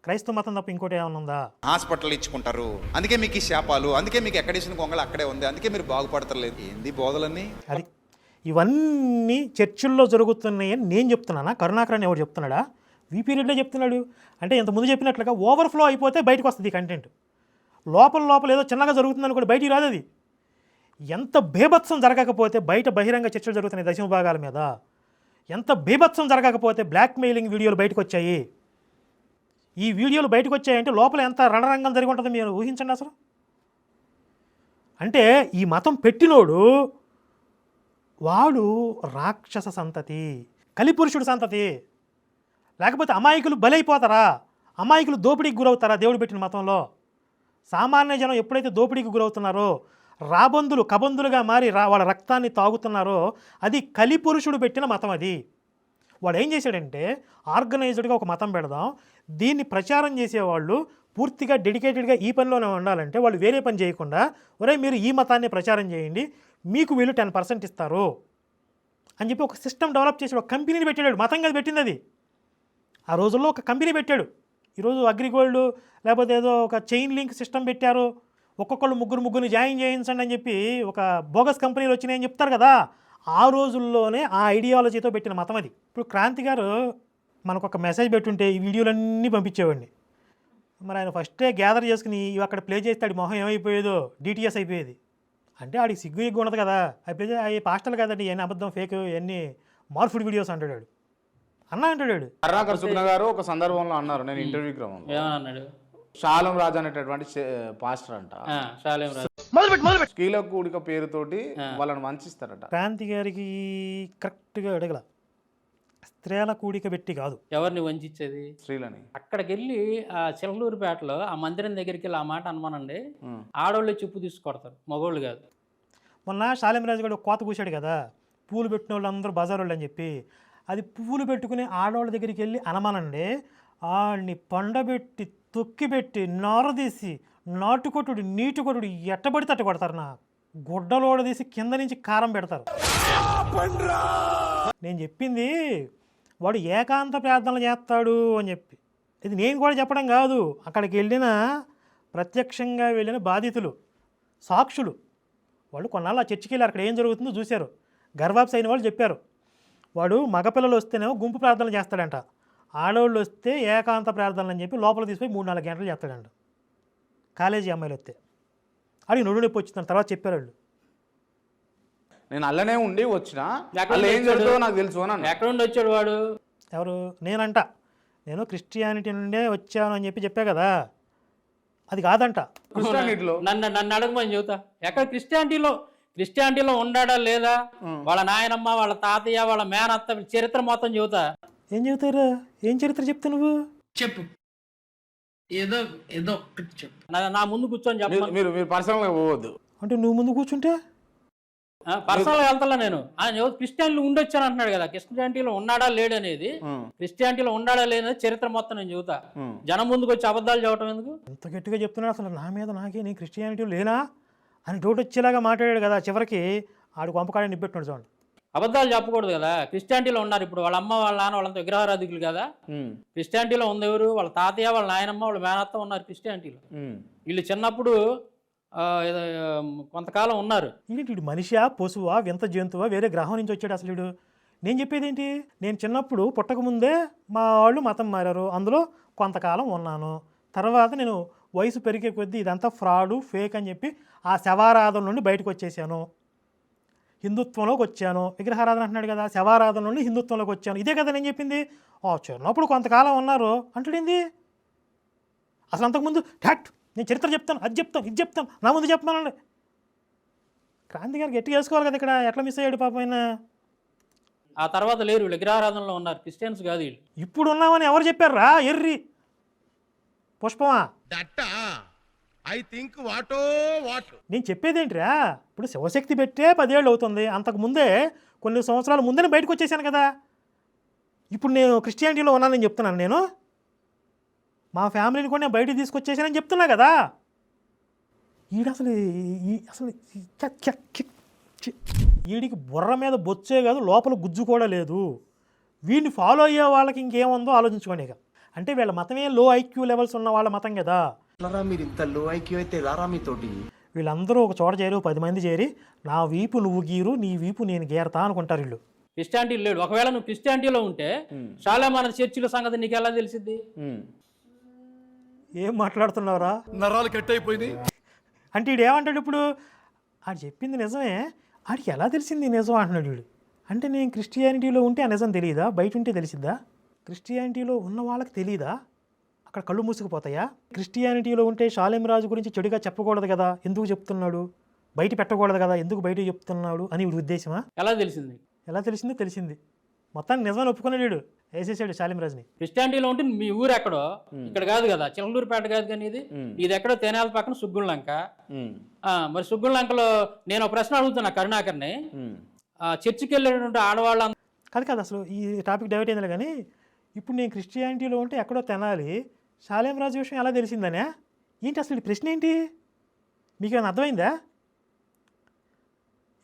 A: క్రైస్తవ మతం తప్ప ఇంకోటి ఏమైనా ఉందా?
M: హాస్పిటల్ ఇచ్చుకుంటారు, అందుకే మీకు ఈ శాపాలు, అందుకే మీకు ఎక్కడేసిన కొంగలు అక్కడే ఉంది, అందుకే మీరు బాగుపడతలేదు. ఏంది బోధలన్నీ?
A: అది ఇవన్నీ చర్చిల్లో జరుగుతున్నాయని నేను చెప్తున్నానా? కరుణాకర్ అని ఎవరు చెప్తున్నాడా? వీపీ రెడ్డిలో చెప్తున్నాడు. అంటే ఇంతకుముందు చెప్పినట్లుగా ఓవర్ఫ్లో అయిపోతే బయటకు వస్తుంది ఈ కంటెంట్. లోపల ఏదో చిన్నగా జరుగుతుందని కూడా బయటికి రాదు. అది ఎంత బీభత్సం జరగకపోతే బయట బహిరంగ చర్చలు జరుగుతున్నాయి దశమ భాగాల మీద. ఎంత బీభత్సం జరగకపోతే బ్లాక్మెయిలింగ్ వీడియోలు బయటకు వచ్చాయి. ఈ వీడియోలు బయటకు వచ్చాయంటే లోపల ఎంత రణరంగం జరిగి ఉంటుందో మీరు ఊహించండి అసలు. అంటే ఈ మతం పెట్టినోడు వాడు రాక్షస సంతతి, కలిపురుషుడు సంతతి. లేకపోతే అమాయకులు బలైపోతారా? అమాయకులు దోపిడీకి గురవుతారా దేవుడు పెట్టిన మతంలో? సామాన్య జనం ఎప్పుడైతే దోపిడీకి గురవుతున్నారో రాబందులు కబందులుగా మారి వాళ్ళ రక్తాన్ని తాగుతున్నారో అది కలిపురుషుడు పెట్టిన మతం అది. వాడు ఏం చేశాడంటే ఆర్గనైజ్డ్గా ఒక మతం పెడదాం, దీన్ని ప్రచారం చేసేవాళ్ళు పూర్తిగా డెడికేటెడ్గా ఈ పనిలోనే ఉండాలంటే వాళ్ళు వేరే పని చేయకుండా ఒరే మీరు ఈ మతాన్ని ప్రచారం చేయండి, మీకు వీళ్ళు 10% ఇస్తారు అని చెప్పి ఒక సిస్టమ్ డెవలప్ చేసి ఒక కంపెనీని పెట్టాడు. మతం కదా పెట్టింది అది. ఆ రోజుల్లో ఒక కంపెనీ పెట్టాడు. ఈరోజు అగ్రిగోల్డ్ లేకపోతే ఏదో ఒక చైన్ లింక్ సిస్టమ్ పెట్టారు, ఒక్కొక్కళ్ళు ముగ్గురిని జాయిన్ చేయించండి అని చెప్పి ఒక బోగస్ కంపెనీలు వచ్చినాయని చెప్తారు కదా. ఆ రోజుల్లోనే ఆ ఐడియాలజీతో పెట్టిన మతం అది. ఇప్పుడు క్రాంతి గారు మనకు ఒక మెసేజ్ పెట్టుంటే ఈ వీడియోలన్నీ పంపించేవాడిని. మరి ఆయన ఫస్టే గ్యాదర్ చేసుకుని ఇవి అక్కడ ప్లే చేస్తే ఆడి మొహం ఏమైపోయేదో డిటిఎస్ అయిపోయేది. అంటే ఆడికి సిగ్గు ఎగ్గు ఉండదు కదా, అవి ప్లే అవి పాస్టల్ కదండి, ఇవన్నీ అబద్ధం ఫేక్ ఇవన్నీ మార్ఫుడ్ వీడియోస్ అంటాడు అంటాడు.
H: కరుణాకర్ సుగ్న గారు ఒక సందర్భంలో అన్నారు, నేను ఇంటర్వ్యూ క్రమంలో
E: ఏమన్నాడు,
H: షాలం రాజు అనేటటువంటి పాస్టర్ అంట
E: షాలేం రాజు
H: స్కీల కూడిక పేరుతోటి వాళ్ళని వంచిస్తారట.
A: క్రాంతి గారికి కరెక్ట్గా అడగల, స్త్రీల కూడిక పెట్టి కాదు.
E: ఎవరిని వంచేది?
H: స్త్రీలని.
E: అక్కడికి వెళ్ళి ఆ చిలకలూరుపేటలో ఆ మందిరం దగ్గరికి వెళ్ళి ఆ మాట అనుమానండి, ఆడవాళ్ళు చెప్పు తీసుకొడతారు, మగవాళ్ళు కాదు.
A: మొన్న షాలేం రాజు గారు కోత కూశాడు కదా, పూలు పెట్టిన వాళ్ళు అందరూ బజార్ వాళ్ళు అని చెప్పి, అది పువ్వులు పెట్టుకుని ఆడవాళ్ళ దగ్గరికి వెళ్ళి అనమానండి, ఆడిని పండబెట్టి తొక్కిపెట్టి నారదీసి నాటుకొట్టుడు నీటుకొట్టుడు ఎట్టబడితే అట్ట కొడతారు. నా గుడ్డలోడ తీసి కింద నుంచి కారం పెడతారు. నేను చెప్పింది వాడు ఏకాంత ప్రార్థనలు చేస్తాడు అని చెప్పి, ఇది నేను కూడా చెప్పడం కాదు, అక్కడికి వెళ్ళిన ప్రత్యక్షంగా వెళ్ళిన బాధితులు సాక్షులు వాళ్ళు కొన్నాళ్ళు ఆ చర్చికి వెళ్ళి అక్కడ ఏం జరుగుతుందో చూశారు. గర్వాప్స్ అయిన వాళ్ళు చెప్పారు, వాడు మగపిల్లలు వస్తేనేమో గుంపు ప్రార్థనలు చేస్తాడంట, ఆడవాళ్ళు వస్తే ఏకాంత ప్రార్థనలు అని చెప్పి లోపల తీసుకుపోయి 3-4 గంటలు చేస్తాడంట. కాలేజీ అమ్మాయిలు వస్తే అడిగి నొడు నొప్పి వచ్చిందని తర్వాత చెప్పారు వాళ్ళు.
H: నేను అల్లనే ఉండి వచ్చిన ఏం జరుగుతుందో నాకు తెలుసు అని.
E: ఎక్కడ నుండి వచ్చాడు వాడు?
A: ఎవరు? నేను క్రిస్టియానిటీ నుండే వచ్చాను అని చెప్పా కదా, అది కాదంట.
E: నన్ను అడగమని చెబుతా, ఎక్కడ క్రిస్టియానిటీలో ఉండాడా లేదా, వాళ్ళ నాయనమ్మ వాళ్ళ తాతయ్య వాళ్ళ మేనత్త చరిత్ర మొత్తం చెబుతా.
A: ఏం చెబుతారా? ఏం చరిత్ర చెప్తా నువ్వు?
N: చెప్పు, ఏదో ఒక్కటి చెప్పు.
E: నా ముందు కూర్చొని చెప్పు.
H: మీరు పర్సనల్గా పోవద్దు.
A: అంటే నువ్వు ముందు కూర్చుంటే
E: పర్సనల్గా వెళ్తా నేను. ఆయన క్రిస్టియానిటీలో ఉండొచ్చాను అంటున్నాడు కదా, క్రిస్టియానిటీలో ఉన్నాడా లేడు అనేది, క్రిస్టియానిటీలో ఉన్నాడా లేదనేది చరిత్ర మొత్తం నేను చెబుతా. జనం ముందుకు వచ్చి అబద్ధాలు చెప్పడం ఎందుకు?
A: ఎంత గట్టిగా చెప్తున్నాడు అసలు, నా మీద నాకే నేను క్రిస్టియానిటీ లేనా అని డౌట్ వచ్చేలాగా మాట్లాడాడు కదా. చివరికి ఆడు కొంపకాడ నిప్పెట్టున్నాడు చూడండి.
E: అబద్ధాలు చెప్పకూడదు కదా. క్రిస్టియానిటీలో ఉన్నారు ఇప్పుడు, వాళ్ళ అమ్మ వాళ్ళ నాన్న వాళ్ళంతా విగ్రహారాధికులు కదా. క్రిస్టియానిటీలో ఉంది ఎవరు? వాళ్ళ తాతయ్య వాళ్ళ నాయనమ్మ వాళ్ళ మేనత్త ఉన్నారు క్రిస్టియానిటీలో. వీళ్ళు చిన్నప్పుడు కొంతకాలం ఉన్నారు.
A: వీడు మనిషా పశువా వింత జంతువా వేరే గ్రహం నుంచి వచ్చాడు అసలు వీడు? నేను చెప్పేది ఏంటి, నేను చిన్నప్పుడు పుట్టకముందే మా వాళ్ళు మతం మారారు, అందులో కొంతకాలం ఉన్నాను. తర్వాత నేను వయసు పెరిగే కొద్దీ ఇదంతా ఫ్రాడు ఫేక్ అని చెప్పి ఆ శవారాధన నుండి బయటకు వచ్చేసాను, హిందుత్వంలోకి వచ్చాను. విగ్రహారాధన అంటున్నాడు కదా, శవారాధన నుండి హిందుత్వంలోకి వచ్చాను, ఇదే కదా నేను చెప్పింది. చిన్నప్పుడు కొంతకాలం ఉన్నారు అంటాడేంది? అసలు అంతకుముందు ఠట్ నేను చరిత్ర చెప్తాను, అది చెప్తాను, ఇది చెప్తాను, నా ముందు చెప్పమానండి. క్రాంతి గారు గట్టిగా వేసుకోవాలి కదా, ఇక్కడ ఎట్లా మిస్ అయ్యాడు పాపం ఆయన.
E: ఆ తర్వాత లేరు, వీళ్ళు విగ్రహారాధనలో ఉన్నారు, క్రిస్టియన్స్ కాదు వీళ్ళు.
A: ఇప్పుడు ఉన్నామని ఎవరు చెప్పారు రా ఎర్రి పుష్పమా? నేను చెప్పేది ఏంటిరా, ఇప్పుడు శివశక్తి పెట్టే 10 ఏళ్ళు అవుతుంది, అంతకుముందే కొన్ని సంవత్సరాల ముందే బయటకు వచ్చేసాను కదా. ఇప్పుడు నేను క్రిస్టియానిటీలో ఉన్నానని చెప్తున్నాను, నేను మా ఫ్యామిలీని కూడా నేను బయటకు తీసుకొచ్చేసానని చెప్తున్నా కదా. వీడికి బుర్ర మీద బొచ్చే కాదు, లోపల గుజ్జు కూడా లేదు. వీడిని ఫాలో అయ్యే వాళ్ళకి ఇంకేముందో ఆలోచించుకోండి. ఇక అంటే వీళ్ళ మతమే లో ఐక్యూ లెవెల్స్ ఉన్న వాళ్ళ మతం కదా.
B: మీరు ఇంత లో ఐక్యూ అయితే రారా మీతోటి?
A: వీళ్ళందరూ ఒక చోట చేరి 10 మంది చేరి నా వీపు నువ్వు గీరు, నీ వీపు నేను గీరతా అనుకుంటారు వీళ్ళు.
E: క్రిస్టియానిటీ లేడు. ఒకవేళ నువ్వు క్రిస్టియానిటీలో ఉంటే చాలా మన చర్చిల సంగతి నీకు ఎలా తెలిసింది?
A: ఏం మాట్లాడుతున్నావురా?
F: నరాలు కట్ అయిపోయింది
A: అంటే వీడు ఏమంటాడు ఇప్పుడు? ఆడు చెప్పింది నిజమే, ఆడికి ఎలా తెలిసింది నిజం అంటున్నాడు వీడు. అంటే నేను క్రిస్టియానిటీలో ఉంటే ఆ నిజం తెలియదా? బయట ఉంటే తెలిసిద్దా? క్రిస్టియానిటీలో ఉన్న వాళ్ళకి తెలియదా? అక్కడ కళ్ళు మూసుకుపోతాయా? క్రిస్టియానిటీలో ఉంటే షాలేం రాజు గురించి చెడుగా చెప్పకూడదు కదా, ఎందుకు చెప్తున్నాడు? బయట పెట్టకూడదు కదా, ఎందుకు బయట చెప్తున్నాడు అని వీడి ఉద్దేశమా?
E: ఎలా తెలిసింది?
A: ఎలా తెలిసిందో తెలిసింది. మొత్తానికి నిజమని ఒప్పుకున్నాడు, వేసేసాడు శాలిమరాజుని.
E: క్రిస్టియానిటీలో ఉంటే మీ ఊరు ఎక్కడో, ఇక్కడ కాదు కదా, చిలకలూరుపేట కాదు కానీ ఇది ఎక్కడో తెనాల పక్కన సుగ్గుళ్ళంక. మరి సుగ్గుళ్ళంకలో నేను ఒక ప్రశ్న అడుగుతున్నా కరుణాకర్ని, చర్చికి వెళ్ళేటువంటి ఆడవాళ్ళ
A: కాదు అసలు ఈ టాపిక్ డైవర్ట్ అయింది కానీ, ఇప్పుడు నేను క్రిస్టియానిటీలో ఉంటే ఎక్కడో తెనాలి, శాలిమరాజు విషయం ఎలా తెలిసిందనే ఏంటి అసలు ఈ ప్రశ్న ఏంటి? మీకు ఏమైనా అర్థమైందా?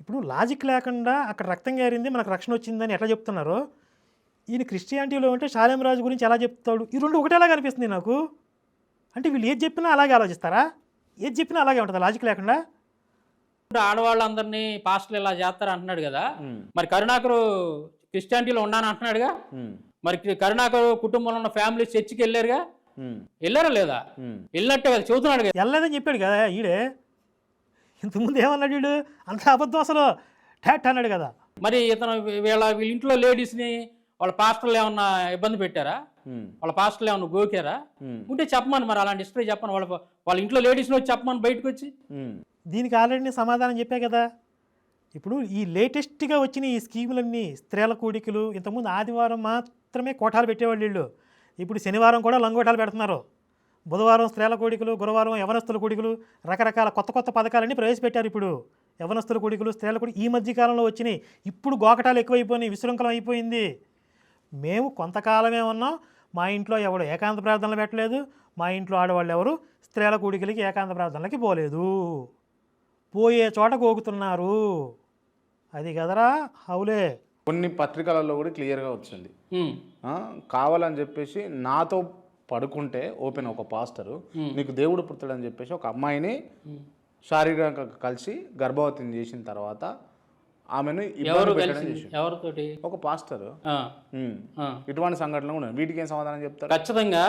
A: ఇప్పుడు లాజిక్ లేకుండా అక్కడ రక్తం గారింది మనకు రక్షణ వచ్చిందని ఎట్లా చెప్తున్నారో, ఈయన క్రిస్టియానిటీలో ఉంటే శాలిమరాజు గురించి ఎలా చెప్తాడు? ఈ రెండు ఒకటేలా కనిపిస్తుంది నాకు. అంటే వీళ్ళు ఏది చెప్పినా అలాగే ఆలోచిస్తారా? ఏది చెప్పినా అలాగే ఉంటుందా లాజిక్ లేకుండా?
E: ఆడవాళ్ళందరినీ పాస్టర్లు ఇలా చేస్తారు అంటున్నాడు కదా, మరి కరుణాకరు క్రిస్టియానిటీలో ఉన్నాను అంటున్నాడుగా, మరి కరుణాకరు కుటుంబంలో ఉన్న ఫ్యామిలీ చర్చికి వెళ్ళారుగా, వెళ్ళారా లేదా? వెళ్ళినట్టే కదా చెబుతున్నాడు కదా.
A: వెళ్ళలేదని చెప్పాడు కదా ఈడే. ఇంతకుముందు ఏమన్నాడు వీడు? అంత అబద్ధం అసలు ఠాట్ అన్నాడు కదా.
E: మరి ఇతను వీళ్ళ ఇంట్లో లేడీస్ని వాళ్ళ పాస్టర్లు ఏమన్నా ఇబ్బంది పెట్టారా? వాళ్ళ పాస్టర్లు ఏమన్నా గోకారా? ఉంటే చెప్పమని, మరి అలాంటి హిస్టరీ చెప్పను. వాళ్ళ ఇంట్లో లేడీస్ని వచ్చి చెప్పమని బయటకు వచ్చి.
A: దీనికి ఆల్రెడీ నేను సమాధానం చెప్పా కదా. ఇప్పుడు ఈ లేటెస్ట్గా వచ్చిన ఈ స్కీములన్నీ స్త్రీల కూడికలు, ఇంతకుముందు ఆదివారం మాత్రమే కోటాలు పెట్టేవాళ్ళు వీళ్ళు, ఇప్పుడు శనివారం కూడా లంగోటాలు పెడుతున్నారు. బుధవారం స్త్రీల కూడికలు, గురువారం యవనస్తుల కూడికలు, రకరకాల కొత్త పథకాలన్నీ ప్రవేశపెట్టారు. ఇప్పుడు యవనస్తుల కూడికలు, స్త్రీల కూడిక ఈ మధ్యకాలంలో వచ్చినాయి. ఇప్పుడు గోకటాలు ఎక్కువైపోయినాయి, విశృంఖలం అయిపోయింది. మేము కొంతకాలమే ఉన్నాం, మా ఇంట్లో ఎవడు ఏకాంత ప్రార్థనలు పెట్టలేదు, మా ఇంట్లో ఆడవాళ్ళు ఎవరు స్త్రీల కూడికలకి ఏకాంత ప్రార్థనలకి పోలేదు, పోయే చోట గోకుతున్నారు. అది కదరా హౌలే.
H: కొన్ని పత్రికలలో కూడా క్లియర్గా వచ్చింది, కావాలని చెప్పేసి నాతో పడుకుంటే ఓపెన్ ఒక పాస్టరు నీకు దేవుడు పుడతాడని చెప్పేసి ఒక అమ్మాయిని శారీరకంగా కలిసి గర్భవతిని చేసిన తర్వాత ఆమెను
E: ఎవరితోటి
H: ఒక పాస్టర్. ఇటువంటి సంఘటనలు ఉన్నాయి. వీటికి ఏం సమాధానం చెప్తారు?
E: ఖచ్చితంగా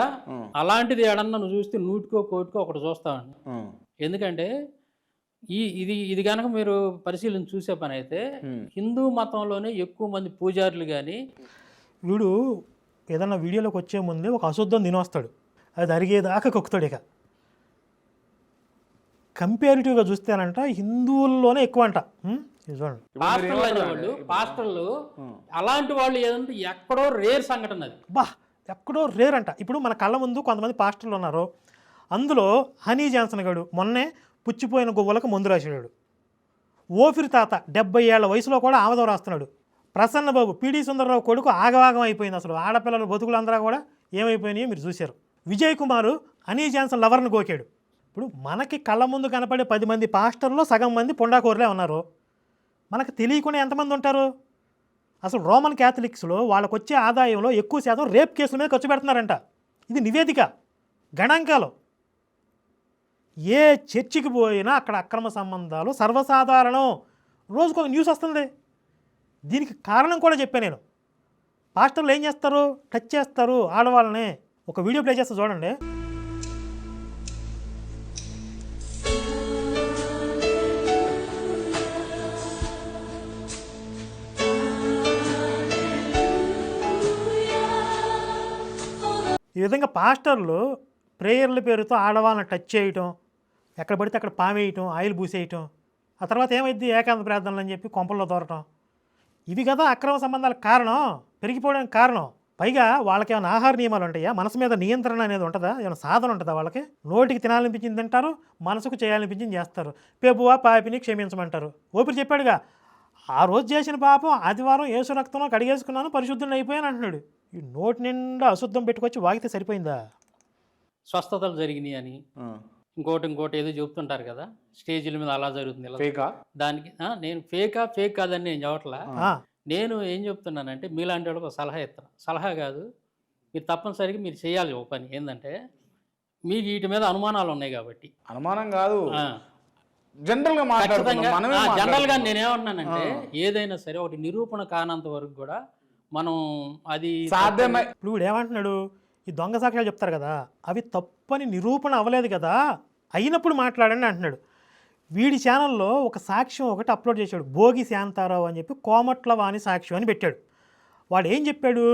E: అలాంటిది ఏడన్నా నువ్వు చూస్తే 100కో 1 ఒకటి చూస్తామండి. ఎందుకంటే ఇది కనుక మీరు పరిశీలన చూసే పని అయితే హిందూ మతంలోనే ఎక్కువ మంది పూజారులు కానీ,
A: వీడు ఏదన్నా వీడియోలోకి వచ్చే ముందే ఒక అశుద్ధం తినొస్తాడు, అది అరిగేదాకా కొక్కుతాడు. ఇక కంపారిటివ్గా చూస్తేనంట హిందువుల్లోనే ఎక్కువ అంట. చూడండి,
E: పాస్టర్లు అలాంటి వాళ్ళు ఏదంటే ఎక్కడో రేర్ సంఘటన, అది
A: ఎక్కడో రేర్ అంట. ఇప్పుడు మన కళ్ళ ముందు కొంతమంది పాస్టర్లు ఉన్నారు, అందులో హనీ జాన్సన్ గారు మొన్నే పుచ్చిపోయిన గువ్వలకు మందు రాసాడు. ఓఫిర్ తాత 70 ఏళ్ల వయసులో కూడా ఆమదం రాస్తున్నాడు. ప్రసన్న బాబు పిడి సుందరరావు కొడుకు ఆగవాగం అయిపోయింది. అసలు ఆడపిల్లల బతుకులందరూ కూడా ఏమైపోయినాయో మీరు చూశారు. విజయ్ కుమారు హనీ జాన్సన్ లవర్ని గోకాడు. ఇప్పుడు మనకి కళ్ళ ముందు కనపడే 10 మంది పాస్టర్లో సగం మంది పుండాకోరులే ఉన్నారు. మనకు తెలియకుండా ఎంతమంది ఉంటారు? అసలు రోమన్ క్యాథలిక్స్లో వాళ్ళకు వచ్చే ఆదాయంలో ఎక్కువ శాతం రేప్ కేసుల మీద ఖర్చు పెడుతున్నారంట. ఇది నివేదిక, గణాంకాలు. ఏ చర్చికి పోయినా అక్కడ అక్రమ సంబంధాలు సర్వసాధారణం. రోజుకు ఒక న్యూస్ వస్తుంది. దీనికి కారణం కూడా చెప్పాను నేను. పాస్టర్లు ఏం చేస్తారు? టచ్ చేస్తారు ఆడవాళ్ళని. ఒక వీడియో ప్లే చేస్తా చూడండి. ఈ విధంగా పాస్టర్లు ప్రేయర్ల పేరుతో ఆడవాళ్ళని టచ్ చేయటం, ఎక్కడ పడితే అక్కడ పామేయటం, ఆయిల్ పూసేయటం, ఆ తర్వాత ఏమైంది ఏకాంత ప్రార్థనలు అని చెప్పి కొంపల్లో దూరటం. ఇవి కదా అక్రమ సంబంధాలకు కారణం, పెరిగిపోవడానికి కారణం. పైగా వాళ్ళకి ఏమైనా ఆహార నియమాలు ఉంటాయా? మనసు మీద నియంత్రణ అనేది ఉంటుందా? ఏమైనా సాధన ఉంటుందా వాళ్ళకి? నోటికి తినాలనిపించింది తింటారు, మనసుకు చేయాలనిపించింది చేస్తారు. పెబువా పాపిని క్షమించమంటారు. ఓపిరి చెప్పాడుగా, ఆ రోజు చేసిన పాపం ఆదివారం యేసు రక్తంలో కడిగేసుకున్నాను, పరిశుద్ధుని అయిపోయాను అంటున్నాడు. ఈ నోటి నిండా అశుద్ధం పెట్టుకొచ్చి వాగితే సరిపోయిందా?
E: స్వస్థతలు జరిగినాయి అని ఇంకోటి ఏదో చెబుతుంటారు కదా, స్టేజీల మీద అలా జరుగుతుంది. దానికి నేను ఫేక్ కాదని నేను చెప్పట్లా. నేను ఏం చెప్తున్నానంటే మీలాంటి వాళ్ళకి ఒక సలహా ఇస్తాను. సలహా కాదు, మీరు తప్పనిసరిగా మీరు చేయాలి ఒక పని. ఏంటంటే మీకు వీటి మీద అనుమానాలు ఉన్నాయి కాబట్టి.
H: అనుమానం కాదు, జనరల్గా
E: జనరల్గా నేనేమన్నానంటే ఏదైనా సరే ఒకటి నిరూపణ కానంత వరకు కూడా మనం అది
A: సాధ్యమే. ఇప్పుడు ఏమంటున్నాడు, ఈ దొంగ సాక్ష్యాలు చెప్తారు కదా, అవి తప్పని నిరూపణ అవ్వలేదు కదా, అయినప్పుడు మాట్లాడండి అంటున్నాడు. వీడి ఛానల్లో ఒక సాక్ష్యం ఒకటి అప్లోడ్ చేశాడు, భోగి శాంతారావు అని చెప్పి కోమట్ల వాణి సాక్ష్యం అని పెట్టాడు. వాడు ఏం చెప్పాడు,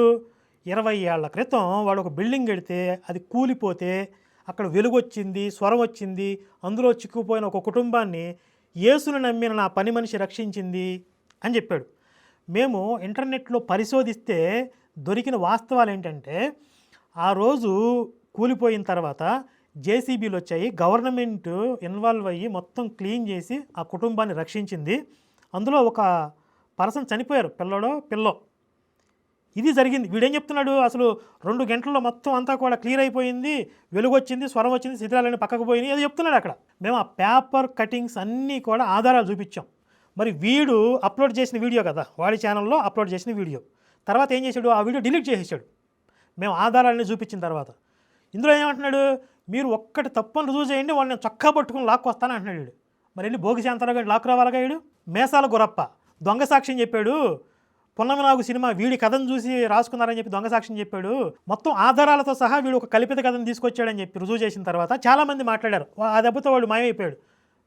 A: 20 ఏళ్ల క్రితం వాడు ఒక బిల్డింగ్ కడితే అది కూలిపోతే అక్కడ వెలుగు వచ్చింది, స్వరం వచ్చింది, అందులో చిక్కుపోయిన ఒక కుటుంబాన్ని యేసును నమ్మిన నా పని మనిషి రక్షించింది అని చెప్పాడు. మేము ఇంటర్నెట్లో పరిశోధిస్తే దొరికిన వాస్తవాలు ఏంటంటే ఆ రోజు కూలిపోయిన తర్వాత జేసీబీలు వచ్చాయి, గవర్నమెంట్ ఇన్వాల్వ్ అయ్యి మొత్తం క్లీన్ చేసి ఆ కుటుంబాన్ని రక్షించింది. అందులో ఒక పర్సన్ చనిపోయారు, పిల్లో. ఇది జరిగింది. వీడేం చెప్తున్నాడు, అసలు 2 గంటల్లో మొత్తం అంతా కూడా క్లియర్ అయిపోయింది, వెలుగు వచ్చింది, స్వరం వచ్చింది, శిథిలాలన్నీ పక్కకు పోయినాయి, అది చెప్తున్నాడు అక్కడ. మేము ఆ పేపర్ కటింగ్స్ అన్నీ కూడా ఆధారాలు చూపించాం. మరి వీడు అప్లోడ్ చేసిన వీడియో కదా, వాడి ఛానల్లో అప్లోడ్ చేసిన వీడియో. తర్వాత ఏం చేశాడు, ఆ వీడియో డిలీట్ చేసేసాడు. మేము ఆధారాలన్నీ చూపించిన తర్వాత ఇందులో ఏమంటున్నాడు, మీరు ఒక్కటి తప్పని రుజువు చేయండి, వాడిని నేను చొక్కా పట్టుకుని లాక్కొస్తాను అంటున్నాడు వీడు. మరి వెళ్ళి భోగి శాంతారావు లాక్ రావాలిగా వీడు. మేసాల గురప్ప దొంగ సాక్ష్యం చెప్పాడు. పున్నమి నాగు సినిమా వీడి కథను చూసి రాసుకున్నారని చెప్పి దొంగ సాక్ష్యం చెప్పాడు. మొత్తం ఆధారాలతో సహా వీడు ఒక కల్పిత కథను తీసుకొచ్చాడని చెప్పి రుజువు చేసిన తర్వాత చాలామంది మాట్లాడారు. ఆ దెబ్బతో వాడు మాయమైపోయాడు.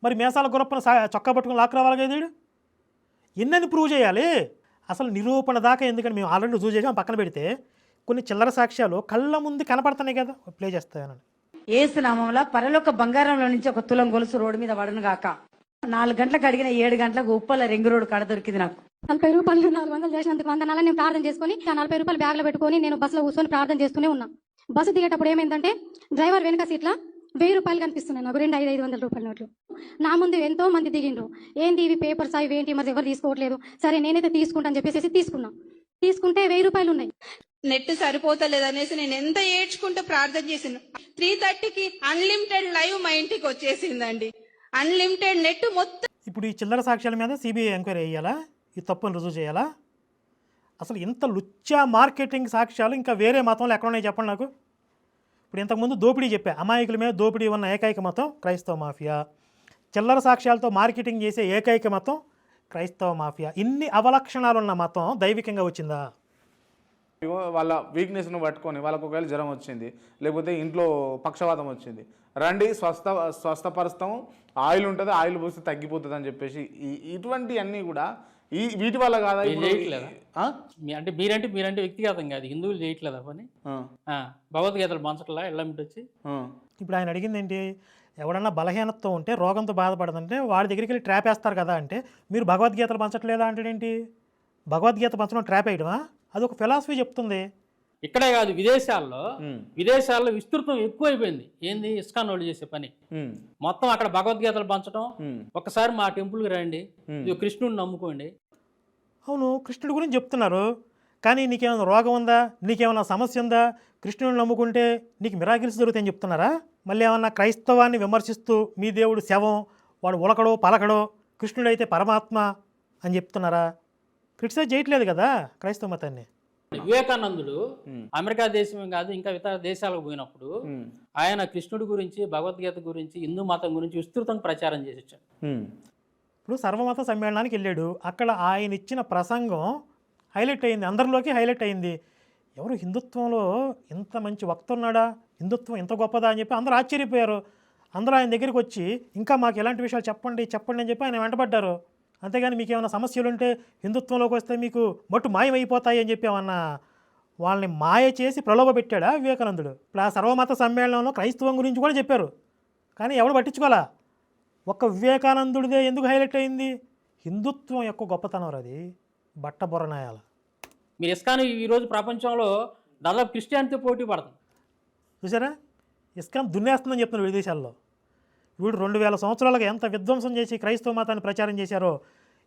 A: మరి మేసాల గురప్పను చొక్కా పట్టుకుని లాక్ రావాలిగా వీడు. ఎన్నని ప్రూవ్ చేయాలి అసలు? నిరూపణ దాకా ఎందుకని మేము ఆల్రెడీ రుజువు చేసాం, పక్కన పెడితే కొన్ని చిల్లర సాక్ష్యాలు కళ్ళ ముందు కనపడుతున్నాయి కదా, ప్లే చేస్తాయని.
R: ఏసునామంలో పరలోక బంగారంలో నుంచి ఒక తులం గొలుసు రోడ్డు మీద పడును గాక. 4 గంటలకు అడిగిన 7 గంటలకు ఉప్పల రింగ్ రోడ్ కాడ దొరికింది నాకు.
S: 40 రూపాయలు 400 చేసినందుకు 100 నేను ప్రార్థన చేసుకుని ఆ 40 రూపాయలు బ్యాగ్లో పెట్టుకొని నేను బస్సులో కూర్చొని ప్రార్థన చేస్తూనే ఉన్నా. బస్సు దిగేటప్పుడు ఏమైందంటే డ్రైవర్ వెనక సీట్లో 1000 రూపాయలు కనిపిస్తున్నాయి నాకు, 500 రూపాయల నోట్లు. నా ముందు ఎంతో మంది దిగిండ్రు. ఏంది ఇవి పేపర్స్ అవి ఏంటి మరి ఎవరు తీసుకోవట్లేదు, సరే నేనైతే తీసుకుంటాను చెప్పేసి తీసుకుంటే 1000 రూపాయలు ఉన్నాయి.
T: నెట్ సరిపోతలేదు అనేసి నేను ఎంత ఏడ్చుకుంటూ ప్రార్థన చేసిన 3:30కి అన్లిమిటెడ్ లైవ్ మా ఇంటికి వచ్చేసిందండి. అన్లిమిటెడ్ నెట్ మొత్తం.
A: ఇప్పుడు ఈ చిల్లర సాక్ష్యాల మీద సిబిఐ ఎంక్వైరీ చేయాలా, ఈ తప్పును రుజువు చేయాలా? అసలు ఇంత లుచ్చా మార్కెటింగ్ సాక్ష్యాలు ఇంకా వేరే మతంలో ఎక్కడ ఉన్నాయి చెప్పండి నాకు. ఇప్పుడు ఇంతకుముందు దోపిడీ చెప్పా, అమాయకుల మీద దోపిడీ ఉన్న ఏకైక మతం క్రైస్తవ మాఫియా. చిల్లర సాక్ష్యాలతో మార్కెటింగ్ చేసే ఏకైక మతం క్రైస్తవ మాఫియా. ఇన్ని అవలక్షణాలున్న మతం దైవికంగా వచ్చిందా?
H: వాళ్ళ వీక్నెస్ను పట్టుకొని వాళ్ళకు ఒకవేళ జ్వరం వచ్చింది, లేకపోతే ఇంట్లో పక్షవాతం వచ్చింది, రండి స్వస్థపరుస్తాము, ఆయిల్ ఉంటుంది, ఆయిల్ పోస్తే తగ్గిపోతుంది అని చెప్పేసి ఇటువంటి అన్నీ కూడా వీటి వల్ల కాదా?
E: అంటే మీరంటే వ్యక్తిగతం కాదు, హిందువులు చేయట్లేదా పని? భగవద్గీతలు పంచట్లా ఎల్లమిటి వచ్చి.
A: ఇప్పుడు ఆయన అడిగింది ఏంటి, ఎవడన్నా బలహీనతతో ఉంటే రోగంతో బాధపడదంటే వాడి దగ్గరికి వెళ్ళి ట్రాప్ వేస్తారు కదా అంటే, మీరు భగవద్గీతలు పంచట్లేదా అంటే ఏంటి? భగవద్గీత పంచడం ట్రాప్ వేయడమా? అదొక ఫిలాసఫీ చెప్తుంది.
E: ఇక్కడే కాదు, విదేశాల్లో విస్తృతం ఎక్కువైపోయింది. ఏంది ఇస్కాన్ వాళ్ళు చేసే పని మొత్తం అక్కడ భగవద్గీతలు పంచడం. ఒక్కసారి మా టెంపుల్కి రండి, కృష్ణుడిని నమ్ముకోండి.
A: అవును, కృష్ణుడి గురించి చెప్తున్నారు, కానీ నీకేమైనా రోగం ఉందా, నీకేమైనా సమస్య ఉందా, కృష్ణుడిని నమ్ముకుంటే నీకు మిరాకిల్స్ దొరుకుతాయని చెప్తున్నారా? మళ్ళీ ఏమన్నా క్రైస్తవాన్ని విమర్శిస్తూ మీ దేవుడు శవం, వాడు ఉలకడో పలకడో, కృష్ణుడైతే పరమాత్మ అని చెప్తున్నారా? క్రిటిసైజ్ చేయట్లేదు కదా క్రైస్తవ మతాన్ని.
E: వివేకానందుడు అమెరికా దేశమే కాదు ఇంకా ఇతర దేశాలకు పోయినప్పుడు ఆయన కృష్ణుడి గురించి, భగవద్గీత గురించి, హిందూ మతం గురించి విస్తృతంగా ప్రచారం చేసి వచ్చాడు.
A: ఇప్పుడు సర్వమత సమ్మేళనానికి వెళ్ళాడు, అక్కడ ఆయన ఇచ్చిన ప్రసంగం హైలైట్ అయింది, అందరిలోకి హైలైట్ అయింది. ఎవరు హిందుత్వంలో ఇంత మంచి వక్త ఉన్నాడా, హిందుత్వం ఇంత గొప్పదా అని చెప్పి అందరూ ఆశ్చర్యపోయారు. అందరూ ఆయన దగ్గరికి వచ్చి ఇంకా మాకు ఎలాంటి విషయాలు చెప్పండి అని చెప్పి ఆయన వెంటబడ్డారు. అంతేగాని మీకు ఏమైనా సమస్యలు ఉంటే హిందుత్వంలోకి వస్తే మీకు మట్టు మాయమైపోతాయి అని చెప్పి ఏమన్నా వాళ్ళని మాయ చేసి ప్రలోభపెట్టాడా వివేకానందుడు? ఇప్పుడు ఆ సర్వమత సమ్మేళనంలో క్రైస్తవం గురించి కూడా చెప్పారు, కానీ ఎవడు పట్టించుకోవాలా? ఒక్క వివేకానందుడిదే ఎందుకు హైలైట్ అయింది? హిందుత్వం యొక్క గొప్పతనం అది బట్ట బొరనాయాల.
E: మీరు ఇస్కాన్ ఈరోజు ప్రపంచంలో దాదాపు క్రిస్టియానిటీ పోటీ పడుతుంది.
A: చూసారా, ఇస్కాన్ దున్నేస్తుందని చెప్తున్నారు విదేశాల్లో. వీడు 2000 సంవత్సరాలుగా ఎంత విధ్వంసం చేసి క్రైస్తవ మతాన్ని ప్రచారం చేశారో,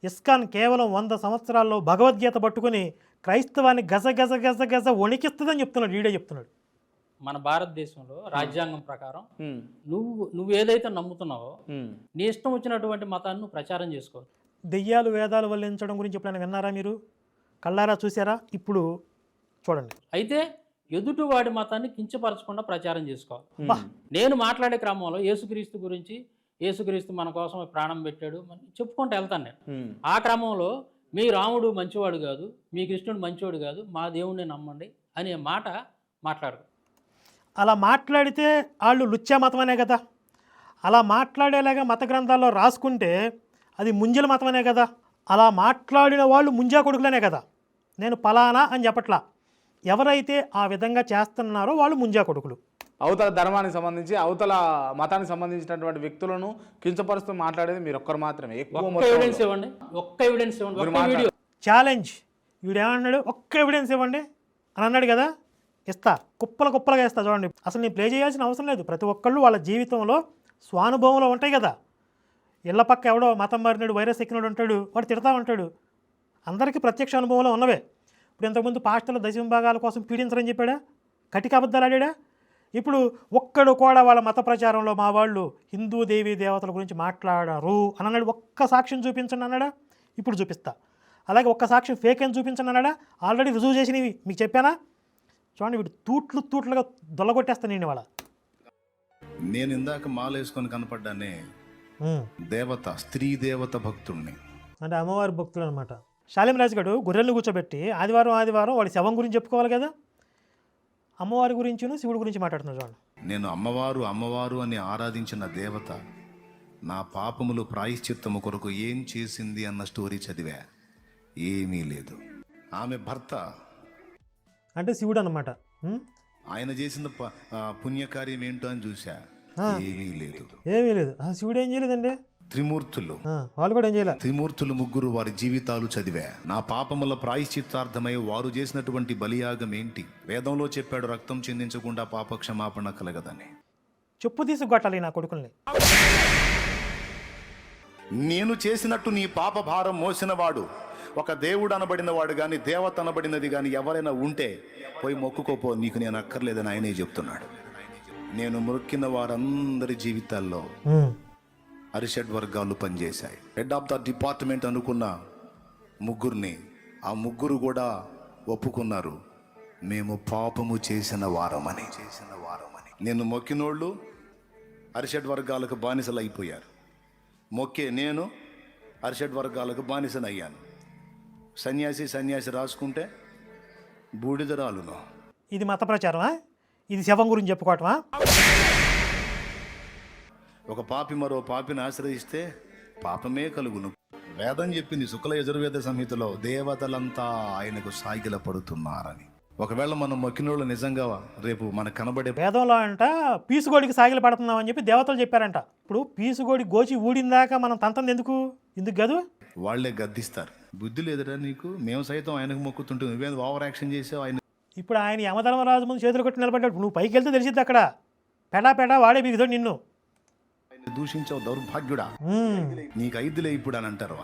A: ఇస్కాన్ కేవలం 100 సంవత్సరాల్లో భగవద్గీత పట్టుకుని క్రైస్తవాన్ని గజ గజ గజ గజ వణికిస్తుందని చెప్తున్నాడు, వీడే చెప్తున్నాడు.
E: మన భారతదేశంలో రాజ్యాంగం ప్రకారం నువ్వు ఏదైతే నమ్ముతున్నావో నీ ఇష్టం వచ్చినటువంటి మతాన్ని నువ్వు ప్రచారం చేసుకో.
A: దెయ్యాలు వేదాలు వల్లించడం గురించి ఎప్పుడైనా విన్నారా మీరు? కళ్ళారా చూసారా? ఇప్పుడు చూడండి.
E: అయితే ఎదుటివాడి మతాన్ని కించపరచకుండా ప్రచారం చేసుకోవాలి. నేను మాట్లాడే క్రమంలో యేసుక్రీస్తు గురించి, యేసుక్రీస్తు మన కోసం ప్రాణం పెట్టాడు చెప్పుకుంటూ వెళ్తాను నేను. ఆ క్రమంలో మీ రాముడు మంచివాడు కాదు, మీ కృష్ణుడు మంచివాడు కాదు, మా దేవుడిని నమ్మండి అనే మాట మాట్లాడు.
A: అలా మాట్లాడితే వాళ్ళు లుచ్చా మతమనే కదా. అలా మాట్లాడేలాగా మత గ్రంథాల్లో రాసుకుంటే అది ముంజల మతమనే కదా. అలా మాట్లాడిన వాళ్ళు ముంజా కొడుకులనే కదా. నేను పలానా అని చెప్పట్లా, ఎవరైతే ఆ విధంగా చేస్తున్నారో వాళ్ళు ముంజా కొడుకులు.
H: అవతల ధర్మానికి సంబంధించి, అవతల మతానికి సంబంధించినటువంటి వ్యక్తులను కించపరుస్తూ మాట్లాడేది మీరు ఒక్కరు మాత్రమే.
A: ఛాలెంజ్. వీడేమన్నాడు, ఒక్క ఎవిడెన్స్ ఇవ్వండి అని అన్నాడు కదా, ఇస్తా, కుప్పలుగా ఇస్తా. చూడండి, అసలు నేను ప్లే చేయాల్సిన అవసరం లేదు. ప్రతి ఒక్కళ్ళు వాళ్ళ జీవితంలో స్వానుభవంలో ఉంటాయి కదా. ఇళ్ళ పక్క ఎవడో మతం మారినాడు, వైరస్ ఎక్కినాడు ఉంటాడు, వాడు తిడతా ఉంటాడు. అందరికీ ప్రత్యక్ష అనుభవంలో ఉన్నవే. ఇప్పుడు ఇంతకుముందు పాస్టర్లు దశమ భాగాల కోసం పీడించరని చెప్పాడా, కటిక అబద్ధాలు ఆడాడా? ఇప్పుడు ఒక్కడు కూడా వాళ్ళ మత ప్రచారంలో మా వాళ్ళు హిందూ దేవీ దేవతల గురించి మాట్లాడారు అని అన్నాడు. ఒక్క సాక్ష్యం చూపించండి అన్నాడా, ఇప్పుడు చూపిస్తా. అలాగే ఒక్క సాక్ష్యం ఫేక్ అని చూపించండి అన్నాడా, ఆల్రెడీ రుజువు చేసినవి మీకు చెప్పానా? చూడండి, వీడు తూట్లుగా దొల్లగొట్టేస్తాను నేను వాళ్ళ.
J: నేను ఇందాక మాలేసుకొని కనపడ్డానే దేవత, స్త్రీ దేవత భక్తుడిని,
A: అంటే అమ్మవారి భక్తులు అనమాట. శాలిం రాజు గారు గొర్రెలను కూర్చోబెట్టి ఆదివారం వాడి శవం గురించి చెప్పుకోవాలి కదా, అమ్మవారి గురించి శివుడి గురించి మాట్లాడుతున్నాడు. చూడండి,
J: నేను అమ్మవారు అని ఆరాధించిన దేవత నా పాపములు ప్రాయశ్చిత్తము కొరకు ఏం చేసింది అన్న స్టోరీ చదివా. ఏమీ లేదు. ఆమె భర్త
A: అంటే శివుడు అనమాట.
J: ఆయన చేసిన పుణ్యకార్యం ఏంటో అని చూసా. ఏమీ లేదు.
A: శివుడు ఏం చేయలేదండి.
J: త్రిమూర్తులు,
A: వాళ్ళు కూడా ఏం చేయలేదు.
J: త్రిమూర్తులు ముగ్గురు వారి జీవితాలు చదివా. నా పాపముల ప్రాయశ్చిత్తార్థమై వారు చేసినటువంటి బలియాగం ఏంటి? వేదంలో చెప్పాడు, రక్తం చిందించకుండా పాప క్షమాపణ కలగదని.
A: చెప్పు తీసుకొట్టాలి నా కొడుకుల్ని.
J: నేను చేసినట్టు నీ పాప భారం మోసినవాడు, ఒక దేవుడు అనబడిన వాడు కానీ దేవత అనబడినది కానీ ఎవరైనా ఉంటే పోయి మొక్కుకోపో, నీకు నేను అక్కర్లేదని ఆయనే చెప్తున్నాడు. నేను మొక్కిన వారందరి జీవితాల్లో అరిషడ్ వర్గాలు పనిచేశాయి. హెడ్ ఆఫ్ ద డిపార్ట్మెంట్ అనుకున్న ముగ్గురిని, ఆ ముగ్గురు కూడా ఒప్పుకున్నారు, మేము పాపము చేసిన వారమని. నేను మొక్కినోళ్ళు అరిషడ్ వర్గాలకు బానిసలు అయిపోయారు. మొక్కే నేను అరిషడ్ వర్గాలకు బానిసనయ్యాను. సన్యాసి రాసుకుంటే బూడిదరాలును.
A: ఇది మత ప్రచారమా? ఇది శవం గురించి చెప్పుకోవటమా?
J: ఒక పాపి మరో పాపిని ఆశ్రయిస్తే పాపమే కలుగును. వేదం చెప్పింది శుక్ల యజుర్వేద సంహితలో, దేవతలంతా ఆయనకు సాగిల పడుతున్నారని. ఒకవేళ మనం మొక్కినోళ్ళు నిజంగా రేపు మనకు కనబడే,
A: వేదంలో అంట పీసుగోడికి సాగిల పడుతున్నామని చెప్పి దేవతలు చెప్పారంట. ఇప్పుడు పీసుగోడి గోచి ఊడిందాక మనం తంతంది ఎందుకు కాదు,
J: వాళ్లే గద్దిస్తారు. బుద్ధి లేదురా నీకు, మేము సైతం ఆయనకు మొక్కుతుంటే నువ్వేం ఓవర్ యాక్షన్ చేసావు? ఆయన
A: ఇప్పుడు ఆయన యమధర్మరాజు ముందు చేతులు కొట్టి నిలబడ్డాడు. నువ్వు పైకి వెళ్తే తెలిసిద్ది అక్కడ పెడా వాడే బిగుతాడు నిన్ను.
J: దూషించావు దౌర్భాగ్యుడా, నీకు ఐదులే ఇప్పుడు అని అంటారు.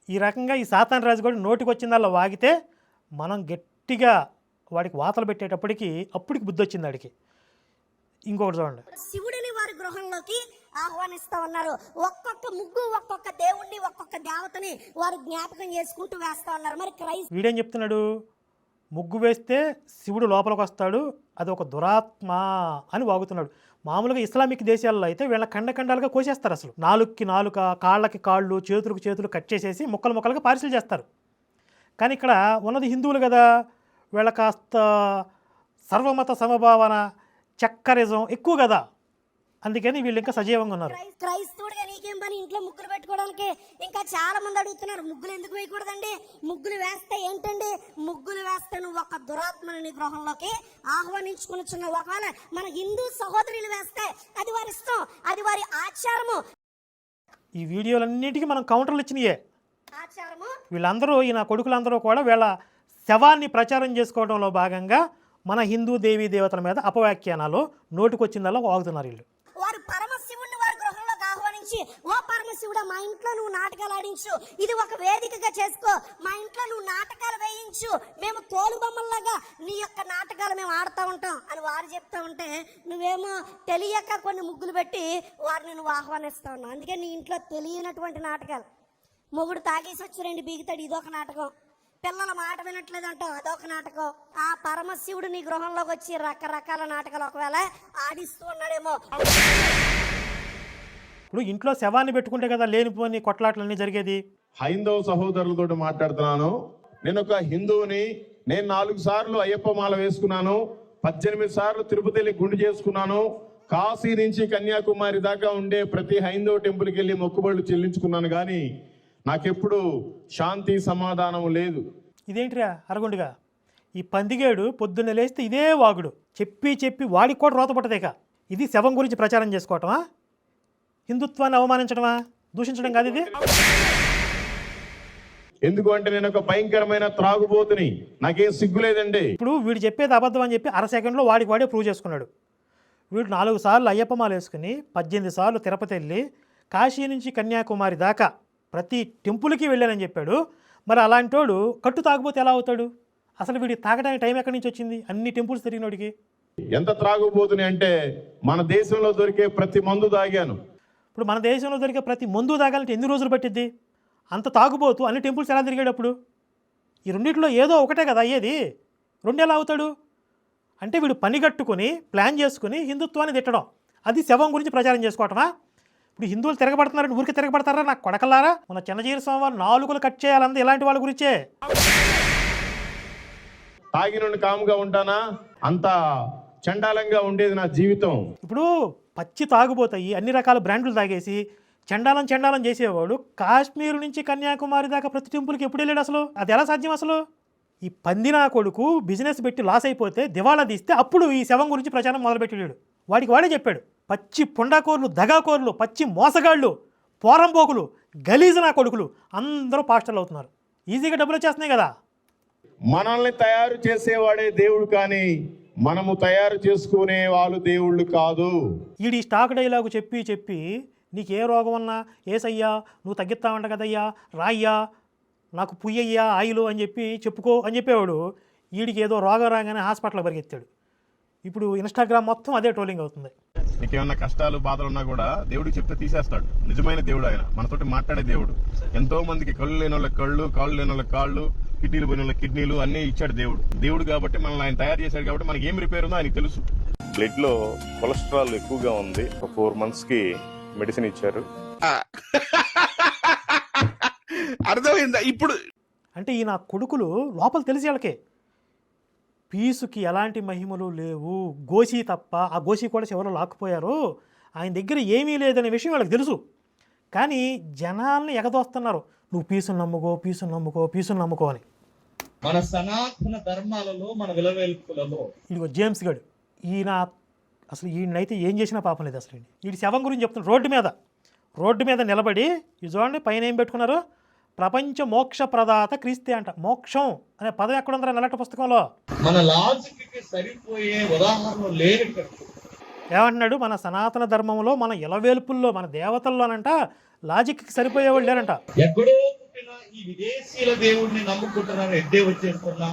A: ఈ రకంగా ఈ సాతాన్ రాజు కూడా నోటికి వచ్చిందల్లా వాగితే మనం గట్టిగా వాడికి వాతలు పెట్టేటప్పటికి అప్పటికి బుద్ధి వచ్చింది వాడికి. ఇంకొకటి చూడండి,
U: శివుడిని వారి గృహంలోకి ఆహ్వానిస్తా ఉన్నారు. ఒక్కొక్క ముగ్గు, ఒక్కొక్క దేవుణ్ణి, ఒక్కొక్క దేవతని వారు జ్ఞాపకం చేసుకుంటూ వేస్తా ఉన్నారు. మరి
A: వీడేం చెప్తున్నాడు, ముగ్గు వేస్తే శివుడు లోపలికి వస్తాడు, అది ఒక దురాత్మ అని వాగుతున్నాడు. మామూలుగా ఇస్లామిక్ దేశాల్లో అయితే వీళ్ళ ఖండఖండాలుగా కోసేస్తారు. అసలు నాలుగుకి నాలుక, కాళ్ళకి కాళ్ళు, చేతులకు చేతులు కట్ చేసేసి ముక్కలుగా పార్సిల్ చేస్తారు. కానీ ఇక్కడ ఉన్నది హిందువులు కదా, వీళ్ళ కాస్త సర్వమత సమభావన, చక్కరిజం ఎక్కువ కదా, అందుకని వీళ్ళు ఇంకా సజీవంగా ఉన్నారు.
U: క్రైస్తవుడిగా నీకేం పని ఇంట్లో ముగ్గులు పెట్టుకోవడానికి? ఇంకా చాలా మంది అడుగుతున్నారు, ముగ్గులు ఎందుకు వేయకూడదండి, ముగ్గులు వేస్తే ఏంటండి? ముగ్గులు వేస్తే నువ్వు ఒక దురాత్మని నీ గృహంలోకి ఆహ్వానించుకునిచున్నావు. ఒకవేళ మన హిందూ సహోదరులు వేస్తే అది వారి ఇష్టం, అది వారి ఆచారము.
A: ఈ వీడియోలన్నిటికీ మనం కౌంటర్లు ఇచ్చినాయే.
U: ఆచారము
A: వీళ్ళందరూ, ఈ నా కొడుకులందరూ కూడా వీళ్ళ శవాన్ని ప్రచారం చేసుకోవడంలో భాగంగా మన హిందూ దేవీ దేవతల మీద అపవ్యాఖ్యానాలు నోటికొచ్చిందల్లా వాగుతున్నారు వీళ్ళు.
U: వారు పరమశివుడిని వారి గృహంలోకి ఆహ్వానించి, ఓ పరమశివుడా మా ఇంట్లో నువ్వు నాటకాలు ఆడించు, ఇది ఒక వేదికగా చేసుకో, మా ఇంట్లో నువ్వు నాటకాలు వేయించు, మేము తోలుబొమ్మల్లాగా నీ యొక్క నాటకాలు మేము ఆడుతూ ఉంటాం అని వారు చెప్తా ఉంటే నువ్వేమో తెలియక కొన్ని ముగ్గులు పెట్టి వారిని నువ్వు ఆహ్వానిస్తా ఉన్నావు. అందుకే నీ ఇంట్లో తెలియనటువంటి నాటకాలు. మొగుడు తాగేసి వచ్చి 2 బీగుతాడు, ఇదొక నాటకం. పిల్లల మాట వినట్లేదంటావు, అదొక నాటకం. ఆ పరమశివుడు నీ గృహంలోకి వచ్చి రకరకాల నాటకాలు ఒకవేళ ఆడిస్తూ ఉన్నాడేమో.
A: ఇప్పుడు ఇంట్లో శవాన్ని పెట్టుకుంటే కదా లేనిపోని కొట్లాటలన్నీ జరిగేది.
J: హైందవ సహోదరులతో మాట్లాడుతున్నాను. నేను ఒక హిందువుని. నేను 4 సార్లు అయ్యప్ప మాల వేసుకున్నాను, 18 సార్లు తిరుపతి వెళ్ళి గుండు చేసుకున్నాను, కాశీ నుంచి కన్యాకుమారి దాకా ఉండే ప్రతి హైందవ టెంపుల్కి వెళ్ళి మొక్కుబడులు చెల్లించుకున్నాను. కానీ నాకెప్పుడు శాంతి సమాధానం లేదు.
A: ఇదేంటిరా అరగుండుగా, ఈ పందిగేడు పొద్దున్న లేస్తే ఇదే వాగుడు, చెప్పి వాడికి కూడా రోత పుట్టదేక. ఇది శవం గురించి ప్రచారం చేసుకోవటమా? హిందుత్వాన్ని అవమానించడమా? దూషించడం కాదు ఇది.
K: ఎందుకు అంటే నేను ఒక భయంకరమైన త్రాగుబోతుని, నాకేం సిగ్గులేదండి.
A: ఇప్పుడు వీడు చెప్పేది అబద్ధం అని చెప్పి 1/2 సెకండ్లో వాడికి వాడే ప్రూవ్ చేసుకున్నాడు. వీడు 4 సార్లు అయ్యప్ప మాల వేసుకుని 18 సార్లు తిరుపతి వెళ్ళి కాశీ నుంచి కన్యాకుమారి దాకా ప్రతి టెంపుల్కి వెళ్ళానని చెప్పాడు. మరి అలాంటోడు కట్టు తాగబోతే ఎలా అవుతాడు? అసలు వీడికి తాగడానికి టైం ఎక్కడి నుంచి వచ్చింది? అన్ని టెంపుల్స్ తిరిగినోడికి.
K: ఎంత త్రాగుబోతుని అంటే మన దేశంలో దొరికే ప్రతి మందు తాగాను.
A: ఇప్పుడు మన దేశంలో దొరికే ప్రతి మందు తాగాలంటే ఎన్ని రోజులు పట్టిద్ది? అంత తాగుబోతూ అన్ని టెంపుల్స్ ఎలా తిరిగేటప్పుడు? ఈ రెండిట్లో ఏదో ఒకటే కదా అయ్యేది. రెండు ఎలా అవుతాడు? అంటే వీడు పని కట్టుకొని ప్లాన్ చేసుకుని హిందుత్వాన్ని తిట్టడం, అది శవం గురించి ప్రచారం చేసుకోవటమా? ఇప్పుడు హిందువులు తిరగబడుతున్నారని ఊరికి తిరగబడతారా? నాకు కొడకల్లారా, మన చిన్నజీర స్వామి వారు 4 కట్ చేయాలంది ఇలాంటి వాళ్ళ గురించే.
K: తాగి నుండి కాముగా ఉంటానా? అంత చండాలంగా ఉండేది నా జీవితం.
A: ఇప్పుడు పచ్చి తాగుబోతాయి అన్ని రకాల బ్రాండ్లు తాగేసి చండాలం చేసేవాడు కాశ్మీర్ నుంచి కన్యాకుమారి దాకా ప్రతి టెంపుల్కి ఎప్పుడు వెళ్ళాడు? అసలు అది ఎలా సాధ్యం? అసలు ఈ పందినా కొడుకు బిజినెస్ పెట్టి లాస్ అయిపోతే దివాళా తీస్తే అప్పుడు ఈ శవం గురించి ప్రచారం మొదలుపెట్టాడు. వాడికి వాడే చెప్పాడు, పచ్చి పుండాకోర్లు, దగాకోర్లు, పచ్చి మోసగాళ్ళు, పోరంబోకులు, గలీజు నా కొడుకులు అందరూ పాస్టర్లు అవుతున్నారు. ఈజీగా డబ్బులు వచ్చేస్తున్నాయి కదా.
K: మనల్ని తయారు చేసేవాడే దేవుడు, కానీ మనము తయారు చేసుకునే వాళ్ళు దేవుళ్ళు కాదు.
A: ఈడి స్టాక్ డైలాగు చెప్పి నీకు ఏ రోగం ఉన్నా ఏసయ్యా నువ్వు తగ్గిస్తావంట కదయ్యా, రాయ్యా నాకు పుయ్యయ్యా ఆయిలు అని చెప్పి చెప్పుకో అని చెప్పేవాడు. వీడికి ఏదో రోగం రాగానే హాస్పిటల్ పరిగెత్తాడు. ఇప్పుడు ఇన్స్టాగ్రామ్ మొత్తం అదే ట్రోలింగ్ అవుతుంది.
K: నీకేమన్నా కష్టాలు బాధలు ఉన్నా కూడా దేవుడికి చెప్తే తీసేస్తాడు. నిజమైన దేవుడు ఆయన, మనతోటి మాట్లాడే దేవుడు. ఎంతో మందికి కళ్ళు లేని వాళ్ళకి కళ్ళు, కాళ్ళు లేని వాళ్ళకి కాళ్ళు, కిడ్నీలు పోయిన వాళ్ళకి కిడ్నీలు అన్నీ ఇచ్చాడు దేవుడు కాబట్టి మనల్ని ఆయన తయారు చేశాడు కాబట్టి మనకి ఏం రిపేర్ ఉందో ఆయనకు తెలుసు. బ్లడ్ లో కొలెస్ట్రాల్ ఎక్కువగా ఉంది. 4 months కి మెడిసిన్ ఇచ్చారు.
C: అర్థమైందా ఇప్పుడు?
A: అంటే ఈ నా కొడుకులు లోపల తెలిసి వాళ్ళకే పీసుకి ఎలాంటి మహిమలు లేవు, గోసి తప్ప. ఆ గోసి కూడా చివరిలో లాక్కుపోయారు, ఆయన దగ్గర ఏమీ లేదనే విషయం వాళ్ళకి తెలుసు. కానీ జనాల్ని ఎగదోస్తున్నారు, నువ్వు పీసును నమ్ముకో అని.
I: మన సనాతన ధర్మాలలో, మన విలువలలో
A: ఇదిగో జేమ్స్ గడ్, ఈయన అసలు ఈయనైతే ఏం చేసినా పాపం లేదు. అసలు వీడి శవం గురించి చెప్తున్నారు. రోడ్డు మీద నిలబడి ఇది చూడండి, పైన ఏం పెట్టుకున్నారు, ప్రపంచ మోక్ష ప్రదాత క్రీస్తే అంట. మోక్షం అనే పదం ఎక్కడుందరా నల్లట పుస్తకంలో?
I: మన లాజిక్కి సరిపోయే ఉదాహరణలు లేవు.
A: ఏమంటున్నాడు, మన సనాతన ధర్మంలో, మన ఇలవేల్పుల్లో, మన దేవతల్లోనంట లాజిక్కి సరిపోయేవాళ్ళు లేరంట.
I: ఎక్కడో పుట్టిన ఈ విదేశీయుల దేవుడిని నమ్ముకుంటున్నాను ఎడ్డే వచ్చేస్తున్నా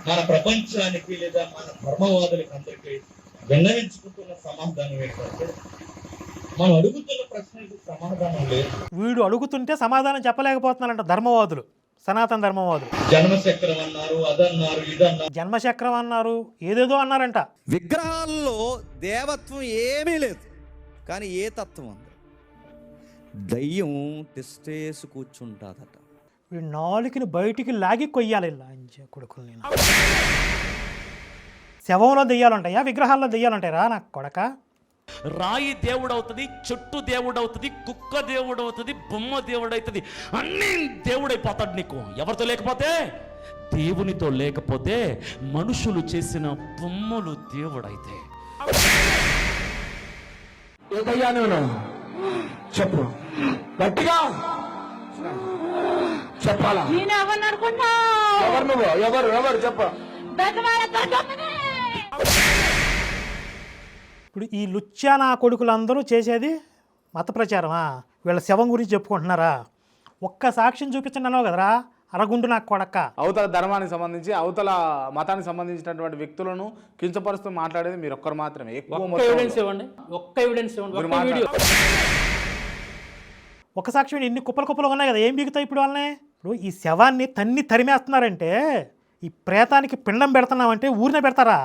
I: మన ప్రపంచానికి లేదా మన ధర్మవాదులకి అందరికీ విన్నవించుకుంటున్న సమాధానం ఏంటంటే, మనం అడుగుతున్న ప్రశ్నకు సమాధానం లేదు.
A: వీడు అడుగుతుంటే సమాధానం చెప్పలేకపోతున్నారంట ధర్మవాదులు, సనాతన ధర్మవాదులు.
I: జన్మచక్రం అన్నారు, అదన్నారు, ఇదన్నారు.
A: జన్మచక్రం అన్నారు, ఏదేదో అన్నారంట.
V: విగ్రహాల్లో దేవత్వం ఏమీ లేదు, కానీ ఏ తత్వం ఉంది? దయ్యం టెస్టేసి కూర్చుంటాదట.
A: వీడు నాలుకని బయటికి లాగి కొయ్యాలి కొడుకులు. శవంలో దెయ్యాలుంటాయా, విగ్రహాల్లో దెయ్యాలుంటాయరా నా కొడక?
I: రాయి దేవుడు అవుతుంది, చెట్టు దేవుడు అవుతుంది, కుక్క దేవుడు అవుతుంది, బొమ్మ దేవుడు అవుతుంది, అన్ని దేవుడైపోతాడు నీకు. ఎవరితో లేకపోతే, దేవునితో లేకపోతే మనుషులు చేసిన బొమ్మలు దేవుడైతే. చెప్పు గట్టిగా చెప్పాలా? ఎవరు నువ్వు? ఎవరు చెప్ప?
A: ఇప్పుడు ఈ లుచ్చా నా కొడుకులందరూ చేసేది మత ప్రచారమా? వీళ్ళ శవం గురించి చెప్పుకుంటున్నారా? ఒక్క సాక్ష్యం చూపించండి అన్నావు కదరా అరగుండు నాకు కొడక్క.
H: అవతల ధర్మానికి సంబంధించి, అవతల మతానికి సంబంధించినటువంటి వ్యక్తులను కించపరుస్తూ మాట్లాడేది మీరు ఒక్కరు మాత్రమే.
A: ఒక్క సాక్ష్యం ఎన్ని కుప్పలు ఉన్నాయి కదా, ఏం బిగుతాయి ఇప్పుడు వాళ్ళని? ఇప్పుడు ఈ శవాన్ని తరిమేస్తున్నారంటే, ఈ ప్రేతానికి పిండం పెడుతున్నామంటే ఊరినే పెడతారా?